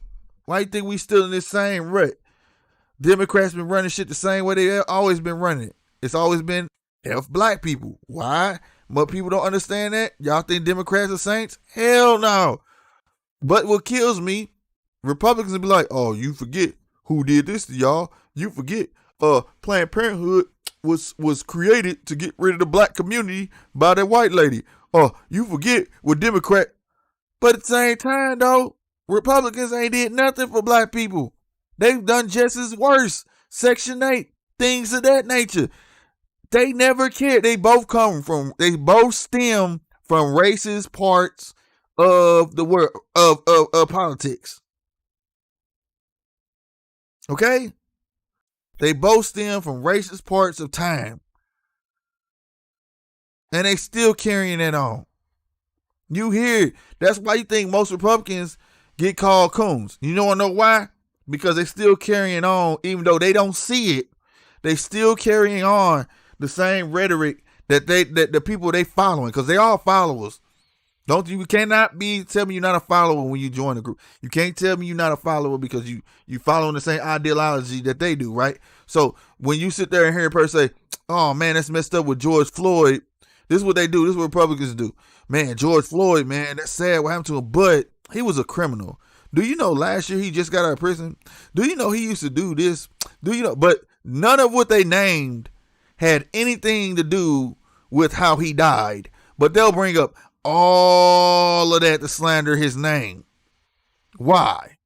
Why you think we still in this same rut? Democrats been running shit the same way they always been running it. It's always been F black people. Why? But people don't understand that. Y'all think Democrats are saints? Hell no. But what kills me, Republicans will be like, oh, you forget who did this to y'all. You forget Planned Parenthood was created to get rid of the black community by that white lady. You forget with Democrat. But at the same time, though, Republicans ain't did nothing for black people. They've done just as worse. Section 8, things of that nature. They never cared. They both stem from racist parts of the world of politics. Okay? They both stem from racist parts of time. And they still carrying it on. You hear it. That's why you think most Republicans get called coons. You don't know why? Because they still carrying on, even though they don't see it. They still carrying on the same rhetoric that the people they following, because they all followers. You cannot tell me you're not a follower when you join a group. You can't tell me you're not a follower because you following the same ideology that they do, right? So when you sit there and hear a person say, oh man, that's messed up with George Floyd, this is what they do. This is what Republicans do. Man, George Floyd, man, that's sad what happened to him, but he was a criminal. Do you know last year he just got out of prison? Do you know he used to do this? Do you know? But none of what they named had anything to do with how he died. But they'll bring up all of that to slander his name. Why?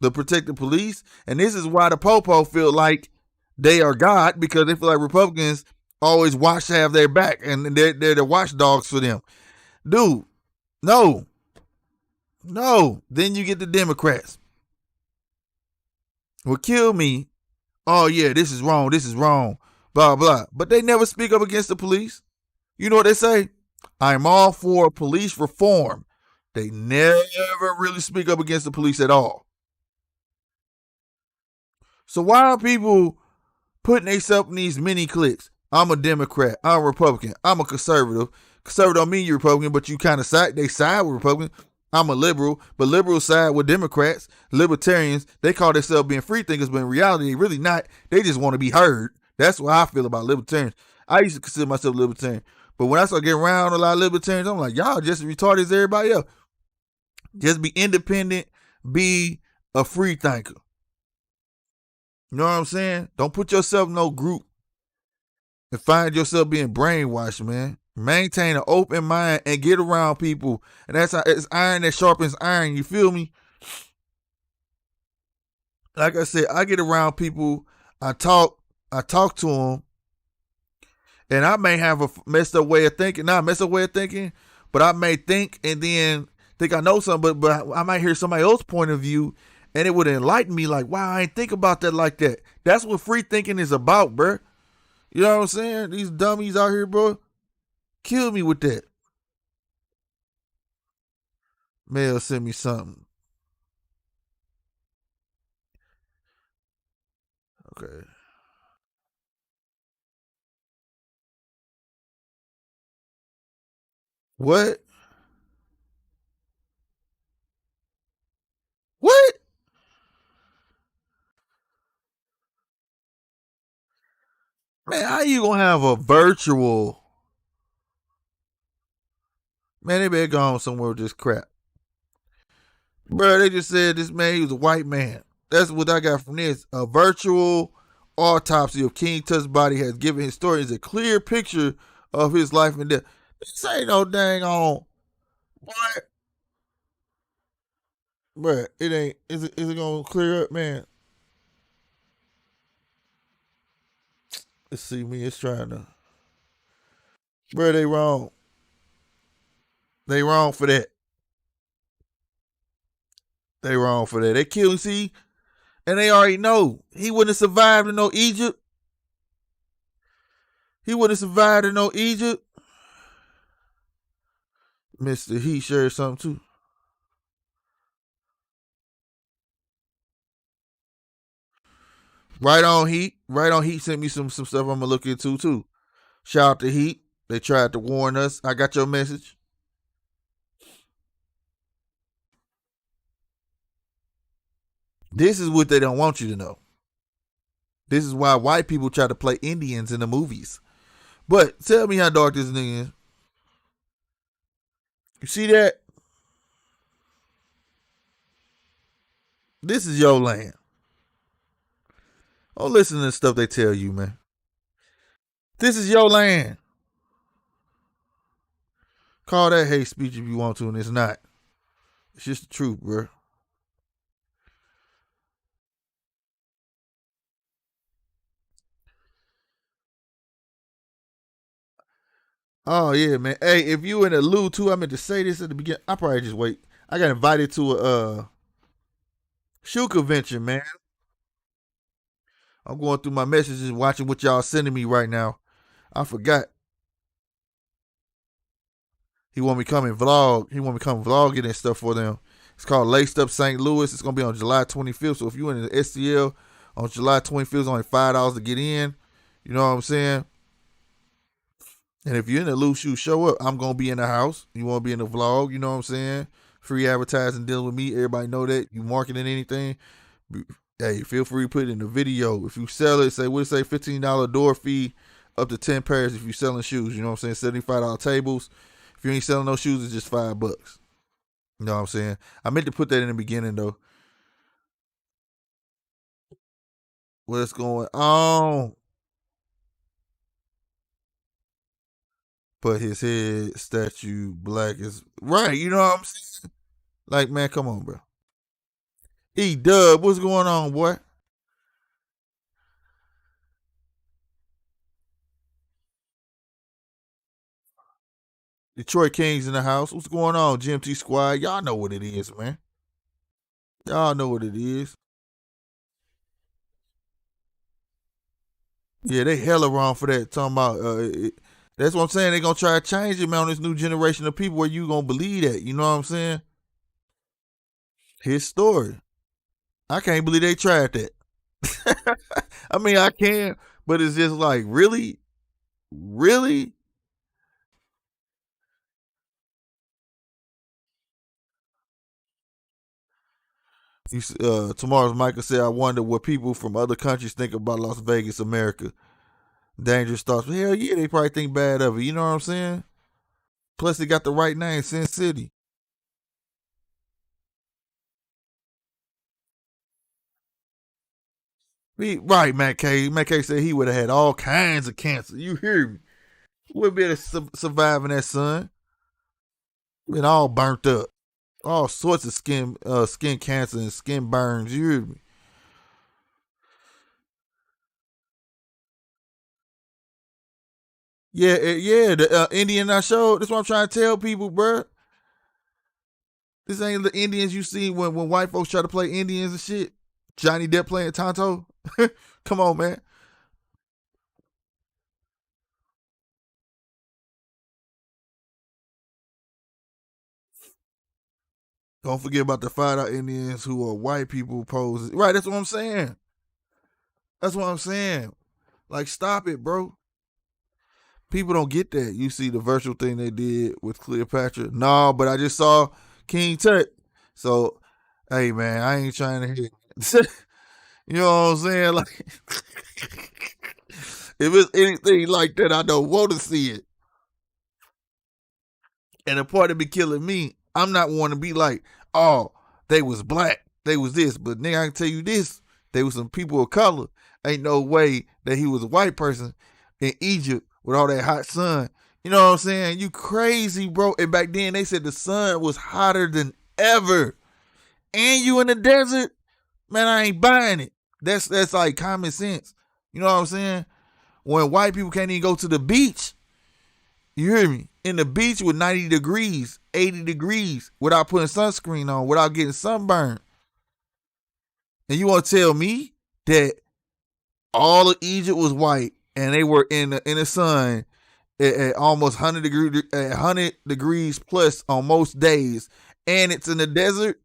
To protect the police? And this is why the Popo feel like they are God, because they feel like Republicans always have their back and they're the watchdogs for them. Dude, no. Then you get the Democrats. What killed me, oh yeah, this is wrong, blah, blah. But they never speak up against the police. You know what they say? I'm all for police reform. They never really speak up against the police at all. So why are people putting themselves in these mini cliques. I'm a Democrat. I'm a Republican. I'm a conservative. Conservative don't mean you're Republican, but you kind of side with Republicans. I'm a liberal, but liberals side with Democrats. Libertarians, they call themselves being free thinkers, but in reality, they really not. They just want to be heard. That's what I feel about libertarians. I used to consider myself libertarian, but when I start getting around a lot of libertarians, I'm like, y'all just as retarded as everybody else. Just be independent, be a free thinker. You know what I'm saying? Don't put yourself in no group and find yourself being brainwashed, man. Maintain an open mind and get around people. And that's how it's iron that sharpens iron. You feel me? Like I said, I get around people. I talk to them, and I may have a messed up way of thinking. Not a messed up way of thinking, but I may think and then think I know something. But I might hear somebody else's point of view, and it would enlighten me. Like, wow, I ain't think about that like that. That's what free thinking is about, bro. You know what I'm saying? These dummies out here, bro, kill me with that. Mel sent me something. Okay. What? What? Man, how you gonna have a virtual? Man, they better go on somewhere with this crap. Bro, they just said this man, he was a white man. That's what I got from this. A virtual autopsy of King Tut's body has given historians a clear picture of his life and death. This ain't no dang on. What? Bro, it ain't. Is it gonna clear up, man? Let's see me. It's trying to. Bro, they wrong. They wrong for that. They wrong for that. They killed, see, and they already know he wouldn't have survived in no Egypt. He wouldn't have survived in no Egypt. Mr. He shared something too. Right on Heat. Right on Heat sent me some stuff I'm gonna look into too. Shout out to Heat. They tried to warn us. I got your message. This is what they don't want you to know. This is why white people try to play Indians in the movies. But tell me how dark this thing is. You see that? This is your land. Don't listen to the stuff they tell you, man. This is your land. Call that hate speech if you want to, and it's not. It's just the truth, bro. Oh yeah, man. Hey, if you in the loo too, I meant to say this at the beginning. I probably just wait. I got invited to a shoe convention, man. I'm going through my messages, watching what y'all sending me right now. I forgot. He want me come and vlog. He want me come vlogging and stuff for them. It's called Laced Up St. Louis. It's gonna be on July 25th. So if you in the STL on July 25th, it's only $5 to get in. You know what I'm saying? And if you're in the loose shoe, show up. I'm gonna be in the house. You want to be in the vlog? You know what I'm saying? Free advertising dealing with me. Everybody know that. You marketing anything? Hey, feel free to put it in the video. If you sell it, say we'll say $15 door fee, up to 10 pairs. If you're selling shoes, you know what I'm saying? $75 tables. If you ain't selling no shoes, it's just $5. You know what I'm saying? I meant to put that in the beginning though. What's going on? But his head statue black is right. You know what I'm saying? Like, man, come on, bro. E-Dub, what's going on, boy? Detroit Kings in the house. What's going on, GMT Squad? Y'all know what it is, man. Y'all know what it is. Yeah, they hella wrong for that. Talking about that's what I'm saying. They gonna try to change it, man, on this new generation of people where you gonna believe that. You know what I'm saying? His story. I can't believe they tried that. I mean, I can, But it's just like, really? Really? Tomorrow's Michael said, I wonder what people from other countries think about Las Vegas, America. Dangerous thoughts. Hell yeah, they probably think bad of it. You know what I'm saying? Plus, they got the right name, Sin City. Right, Matt K. Matt K said he would have had all kinds of cancer. You hear me? Would be able to survive in that sun. Been all burnt up. All sorts of skin cancer and skin burns. You hear me? Yeah, yeah. The Indian I showed. That's what I'm trying to tell people, bruh. This ain't the Indians you see when white folks try to play Indians and shit. Johnny Depp playing Tonto. Come on, man. Don't forget about the 5 Indians who are white people poses. Right, that's what I'm saying. That's what I'm saying. Like, stop it, bro. People don't get that. You see the virtual thing they did with Cleopatra. No, but I just saw King Tut. So, hey man, I ain't trying to hear. You know what I'm saying? Like, if it's anything like that, I don't want to see it. And the part that be killing me, I'm not wanting to be like, oh, they was black, they was this, but nigga, I can tell you this: they was some people of color. Ain't no way that he was a white person in Egypt with all that hot sun. You know what I'm saying? You crazy, bro. And back then they said the sun was hotter than ever. And you in the desert, man, I ain't buying it. That's like common sense. You know what I'm saying? When white people can't even go to the beach, you hear me? In the beach with 90 degrees, 80 degrees, without putting sunscreen on, without getting sunburned. And you want to tell me that all of Egypt was white and they were in the sun at almost 100 degrees plus on most days, and it's in the desert?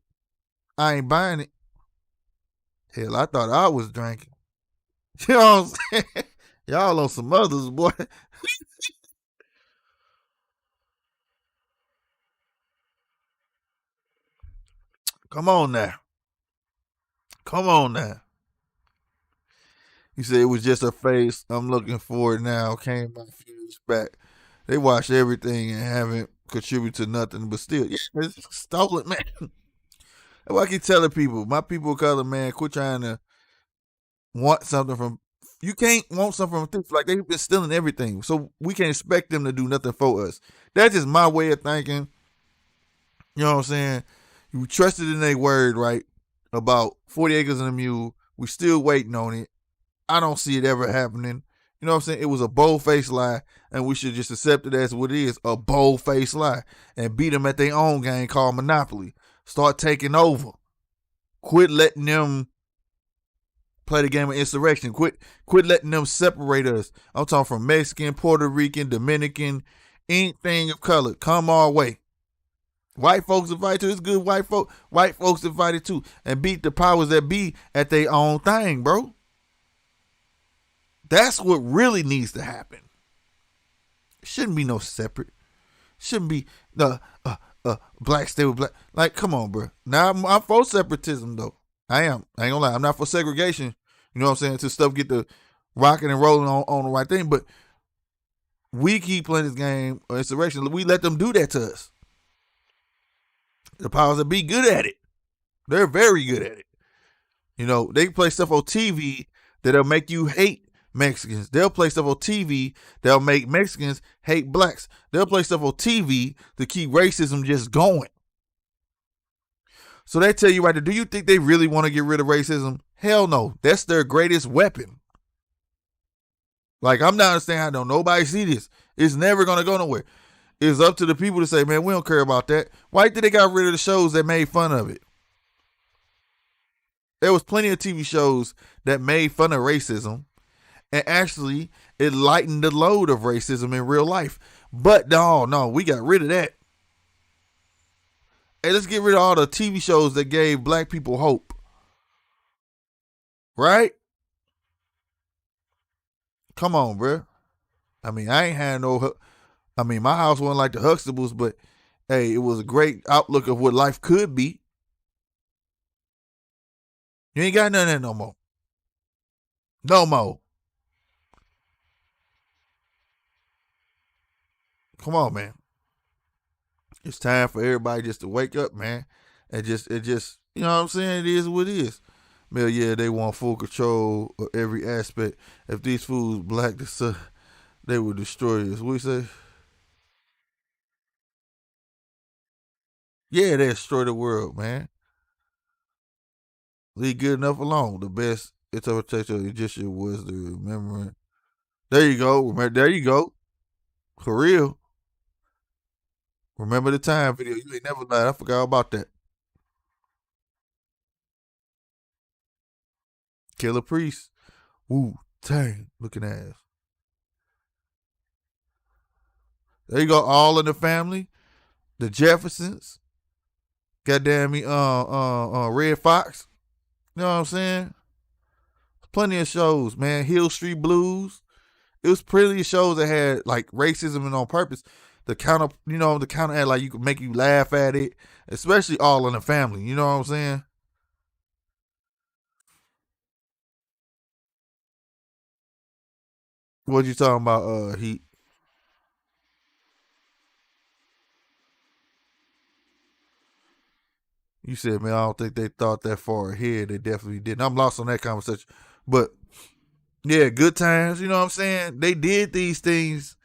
I ain't buying it. Hell, I thought I was drinking. You know what I'm saying? Y'all on some others, boy. Come on now. Come on now. He said it was just a face. I'm looking for it now. Came my few years back. They watch everything and haven't contributed to nothing, but still, yeah, it's stolen, man. That's why I keep telling people, my people of color, man, quit trying to want something from. You can't want something from thieves. Like they've been stealing everything, so we can't expect them to do nothing for us. That's just my way of thinking. You know what I'm saying? You trusted in their word, right? About 40 acres and a mule. We still waiting on it. I don't see it ever happening. You know what I'm saying? It was a bold-faced lie, and we should just accept it as what it is, a bold-faced lie, and beat them at their own game called Monopoly. Start taking over. Quit letting them play the game of insurrection. Quit letting them separate us. I'm talking from Mexican, Puerto Rican, Dominican, anything of color. Come our way. White folks invited too. It's good white folks invited too. And beat the powers that be at their own thing, bro. That's what really needs to happen. Shouldn't be no separate. Shouldn't be the black stay with black. Like, come on, bro. Now I'm for separatism though. I am. I ain't gonna lie. I'm not for segregation. You know what I'm saying? Till stuff get the rocking and rolling on the right thing. But we keep playing this game of insurrection. We let them do that to us. The powers that be good at it. They're very good at it. You know, they play stuff on TV that'll make you hate Mexicans. They'll play stuff on TV that'll make Mexicans hate blacks. They'll play stuff on TV to keep racism just going. So they tell you right there, do you think they really want to get rid of racism? Hell no. That's their greatest weapon. Like, I'm not understanding how don't nobody see this. It's never going to go nowhere. It's up to the people to say, man, we don't care about that. Why did they got rid of the shows that made fun of it? There was plenty of TV shows that made fun of racism, and actually it lightened the load of racism in real life. But no, we got rid of that. Hey, let's get rid of all the TV shows that gave black people hope. Right? Come on, bro. I mean, I ain't had no. I mean, my house wasn't like the Huxtables, but hey, it was a great outlook of what life could be. You ain't got none of that no more. No more. Come on, man. It's time for everybody just to wake up, man. And just, you know what I'm saying? It is what it is. Well, yeah, they want full control of every aspect. If these fools black the sun, they will destroy us. What you say? Yeah, they destroy the world, man. Leave good enough alone. The best interpretation of the Egyptian was the remembering. There you go. Remember, there you go. For real. Remember the time video. You ain't never lied. I forgot about that. Killer Priest. Wu Tang looking ass. There you go. All in the family. The Jeffersons. Goddamn me, Red Fox. You know what I'm saying? Plenty of shows, man. Hill Street Blues. It was plenty of shows that had like racism and on purpose. The counter had like you could make you laugh at it, especially All in the Family. You know what I'm saying? What you talking about? Heat. You said, man, I don't think they thought that far ahead. They definitely didn't. I'm lost on that conversation. But yeah, good times. You know what I'm saying? They did these things.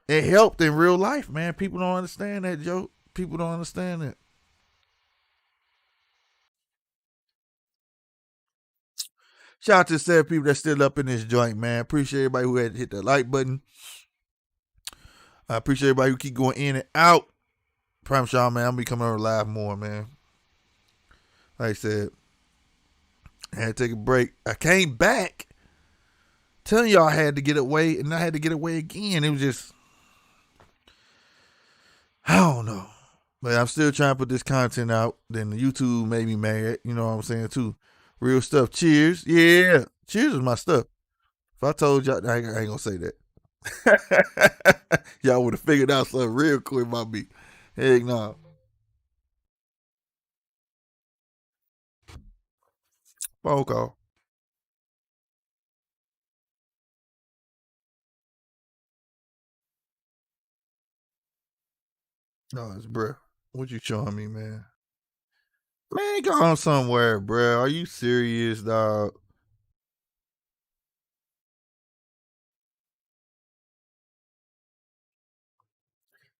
It helped in real life, man. People don't understand that, Joe. People don't understand that. Shout out to the 7 people that's still up in this joint, man. Appreciate everybody who had to hit that like button. I appreciate everybody who keep going in and out. Promise y'all, man, I'm gonna be coming over live more, man. Like I said, I had to take a break. I came back telling y'all I had to get away, and I had to get away again. It was just, I don't know. But I'm still trying to put this content out. Then the YouTube made me mad. You know what I'm saying, too. Real stuff. Cheers. Yeah. Cheers is my stuff. If I told y'all, I ain't gonna say that. Y'all would have figured out something real quick about me. Heck no. Phone call. No, it's bruh. What you showing me, man? Man, go on somewhere, bruh. Are you serious, dog?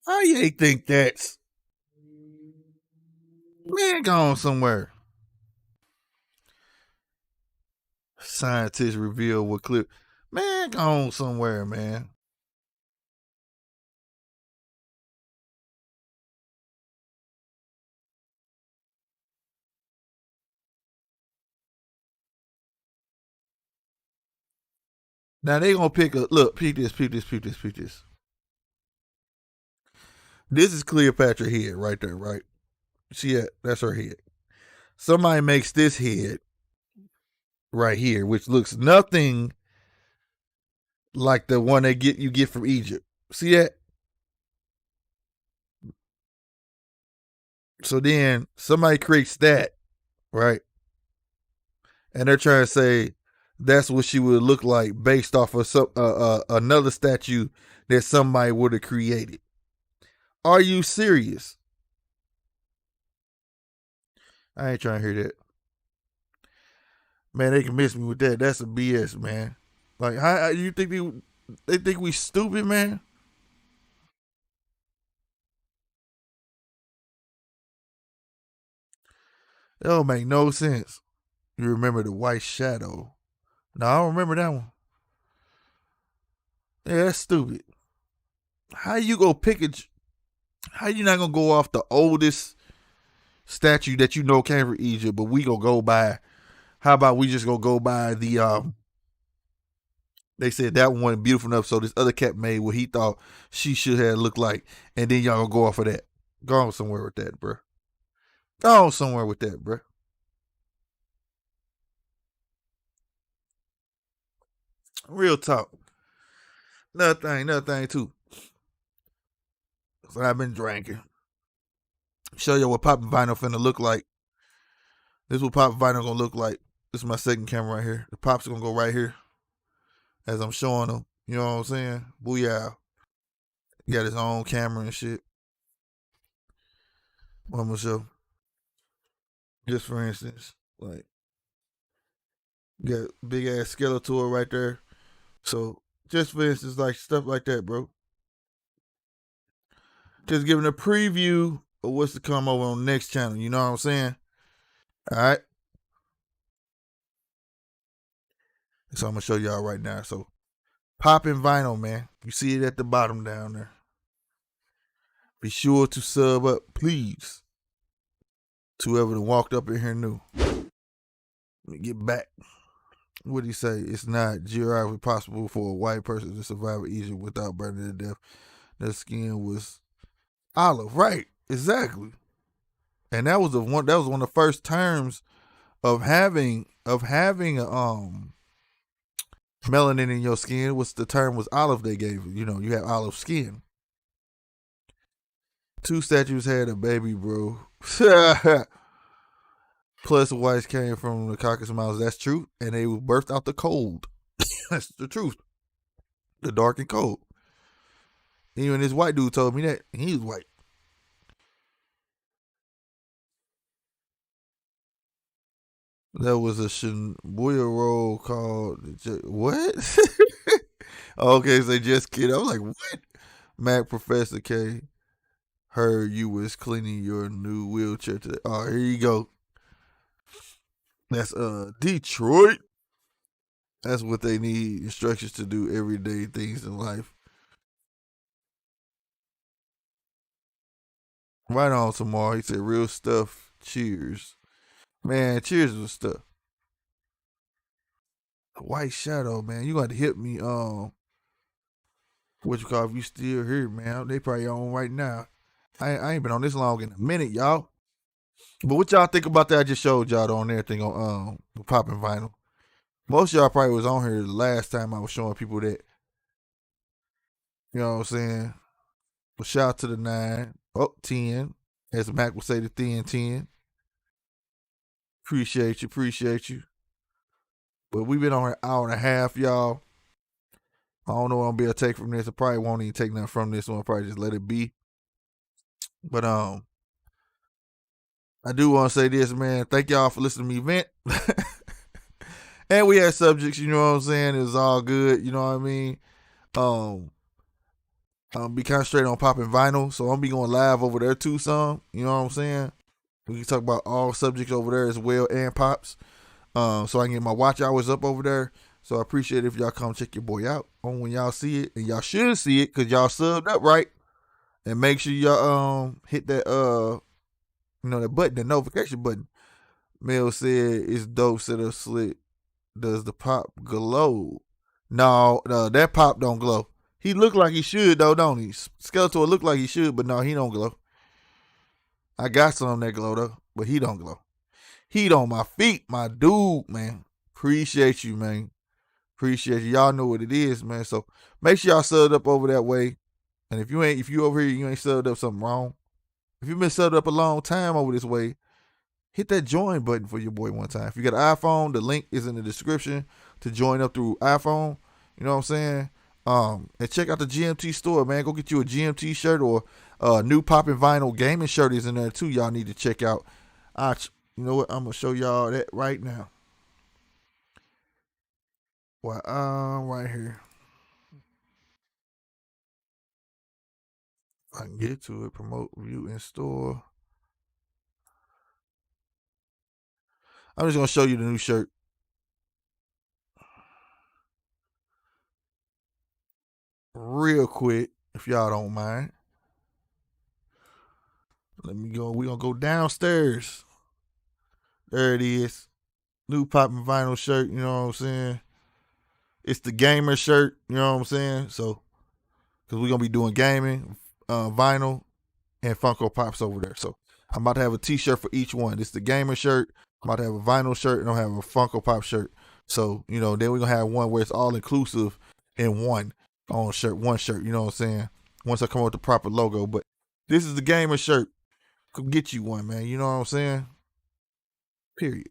How you ain't think that's? Man, go on somewhere. Scientists reveal what clip. Man, go on somewhere, man. Now they gonna pick a look. Peep this. Peep this. Peep this. Peep this. This is Cleopatra head right there, right? See that? That's her head. Somebody makes this head right here, which looks nothing like the one you get from Egypt. See that? So then somebody creates that, right? And they're trying to say that's what she would look like based off of another statue that somebody would have created. Are you serious? I ain't trying to hear that. Man, they can miss me with that. That's a BS, man. Like, how you think they think we stupid, man? That don't make no sense. You remember the White Shadow? No, I don't remember that one. Yeah, that's stupid. How you go pick it? How you not gonna go off the oldest statue that you know came from Egypt, but we gonna go by? How about we just gonna go by the They said that one wasn't beautiful enough, so this other cat made what he thought she should have looked like, and then y'all gonna go off of that. Go on somewhere with that, bro. Go on somewhere with that, bro. Real talk. Another thing too. So I've been drinking. Show you what popping vinyl finna look like. This is what popping vinyl gonna look like. This is my second camera right here. The pops are gonna go right here as I'm showing them. You know what I'm saying? Booyah. He got his own camera and shit. What I'm gonna show. Just for instance, like, you got big ass Skeletor right there. So just for instance, like stuff like that, bro. Just giving a preview of what's to come over on the next channel. You know what I'm saying? All right. So I'm gonna show y'all right now. So popping vinyl, man. You see it at the bottom down there. Be sure to sub up, please. To whoever that walked up in here new. Let me get back. What did he say? It's not geographically possible for a white person to survive Egypt without burning to death. Their skin was olive, right? Exactly. And that was one of the first terms of having melanin in your skin. Was the term was olive they gave you. You know, you have olive skin. 2 statues had a baby, bro. Plus, the whites came from the Caucasus Mountains. That's true. And they were birthed out the cold. That's the truth. The dark and cold. Even this white dude told me that. He was white. There was a Shibuya roll called... What? Okay, so just kidding. I was like, what? Mac Professor K. Heard you was cleaning your new wheelchair today. Oh, here you go. That's Detroit. That's what they need instructions to do everyday things in life. Right on tomorrow. He said real stuff. Cheers. Man, cheers with stuff. White Shadow, man. You got to hit me, what you call if you still here, man. They probably on right now. I ain't been on this long in a minute, y'all. But what y'all think about that? I just showed y'all on everything on popping vinyl. Most of y'all probably was on here the last time I was showing people that. You know what I'm saying? But shout out to the 9. Oh, 10. As Mac would say, the thin 10. Appreciate you. But we've been on here an hour and a half, y'all. I don't know what I'm gonna be able to take from this. I probably won't even take nothing from this one. I'll probably just let it be. But I do want to say this, man. Thank y'all for listening to me vent. And we had subjects, you know what I'm saying? It was all good, you know what I mean? Be concentrating on popping vinyl, so I'm be going live over there too some, you know what I'm saying? We can talk about all subjects over there as well and pops. So I can get my watch hours up over there. So I appreciate it if y'all come check your boy out on when y'all see it. And y'all should see it because y'all subbed up, right? And make sure y'all hit that that button, the notification button. Mel said it's dope, set up slick. Does the pop glow? No, that pop don't glow. He look like he should though, don't he? Skeletor look like he should, but no, he don't glow. I got some that glow though, but he don't glow. Heat on my feet, my dude, man. Appreciate you, man. Appreciate you. Y'all know what it is, man. So make sure y'all subbed up over that way. And if you over here, you ain't subbed up something wrong. If you've been subbed up a long time over this way, hit that join button for your boy one time. If you got an iPhone, the link is in the description to join up through iPhone. You know what I'm saying? And check out the GMT store, man. Go get you a GMT shirt or a new popping vinyl gaming shirt is in there too. Y'all need to check out. You know what? I'm gonna show y'all that right now. Well, right here. I can get to it. Promote, review, in store. I'm just gonna show you the new shirt. Real quick, if y'all don't mind. Let me go. We're gonna go downstairs. There it is. New popping vinyl shirt, you know what I'm saying? It's the gamer shirt, you know what I'm saying? So, because we're gonna be doing gaming, vinyl, and Funko Pops over there. So I'm about to have a t-shirt for each one. It's the gamer shirt. I'm about to have a vinyl shirt and I'll have a Funko Pop shirt. So, then we're gonna have one where it's all inclusive in one. on one shirt, you know what I'm saying? Once I come up with the proper logo. But this is the gamer shirt. Come get you one, man. You know what I'm saying? Period.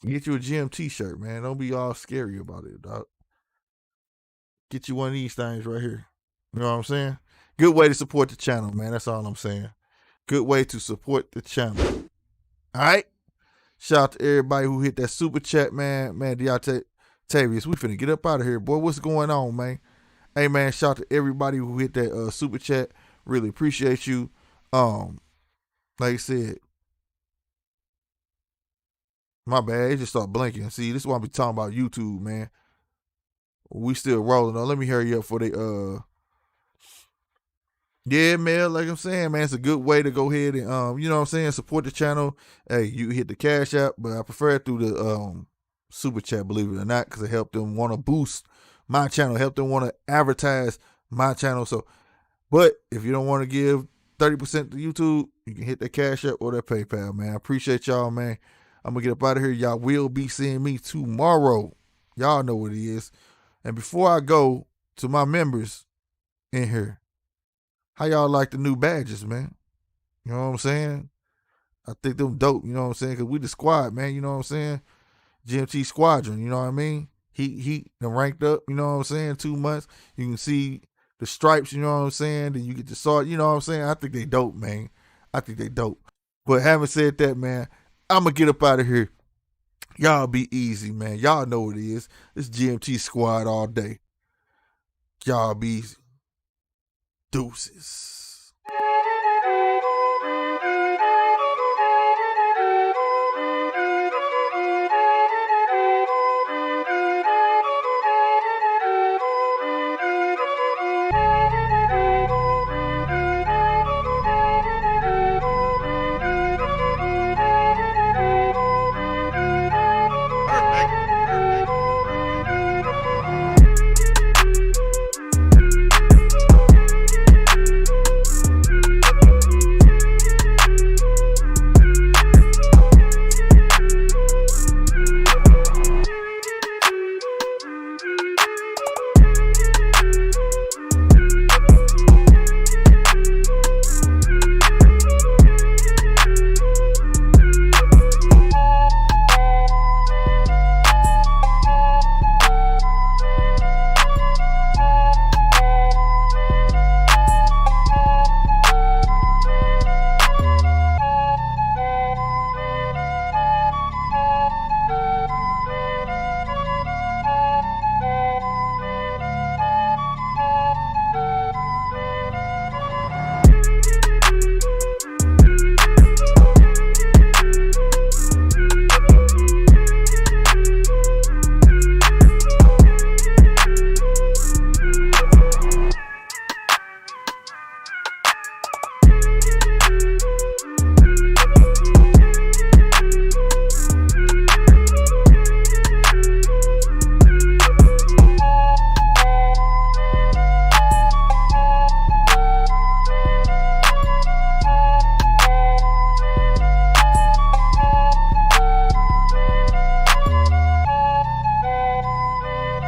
Get you a GMT shirt, man. Don't be all scary about it, dog. Get you one of these things right here. You know what I'm saying? Good way to support the channel, man. That's all I'm saying. Good way to support the channel. All right? Shout out to everybody who hit that super chat, man. Man, Tavius, we finna get up out of here, boy. What's going on, man? Hey, man, shout out to everybody who hit that super chat. Really appreciate you. Like I said, my bad. It just started blinking. See, this is why I be talking about YouTube, man. We still rolling on. Let me hurry up for the yeah, man, like I'm saying, man, it's a good way to go ahead and you know what I'm saying, support the channel. Hey, you hit the Cash App, but I prefer it through the super chat, believe it or not, because it helped them want to boost my channel, help them want to advertise my channel. So, but if you don't want to give 30% to YouTube, you can hit that Cash App or that PayPal, man. I appreciate y'all, man. I'm gonna get up out of here. Y'all will be seeing me tomorrow. Y'all know what it is. And before I go to my members in here, how y'all like the new badges, man? You know what I'm saying? I think them dope, you know what I'm saying? Because we the squad, man, you know what I'm saying? GMT Squadron, you know what I mean? He done ranked up, you know what I'm saying? 2 months. You can see the stripes, you know what I'm saying? Then you get the sword, you know what I'm saying? I think they dope, man. I think they dope. But having said that, man, I'm going to get up out of here. Y'all be easy, man. Y'all know what it is. It's GMT Squad all day. Y'all be easy. Deuces.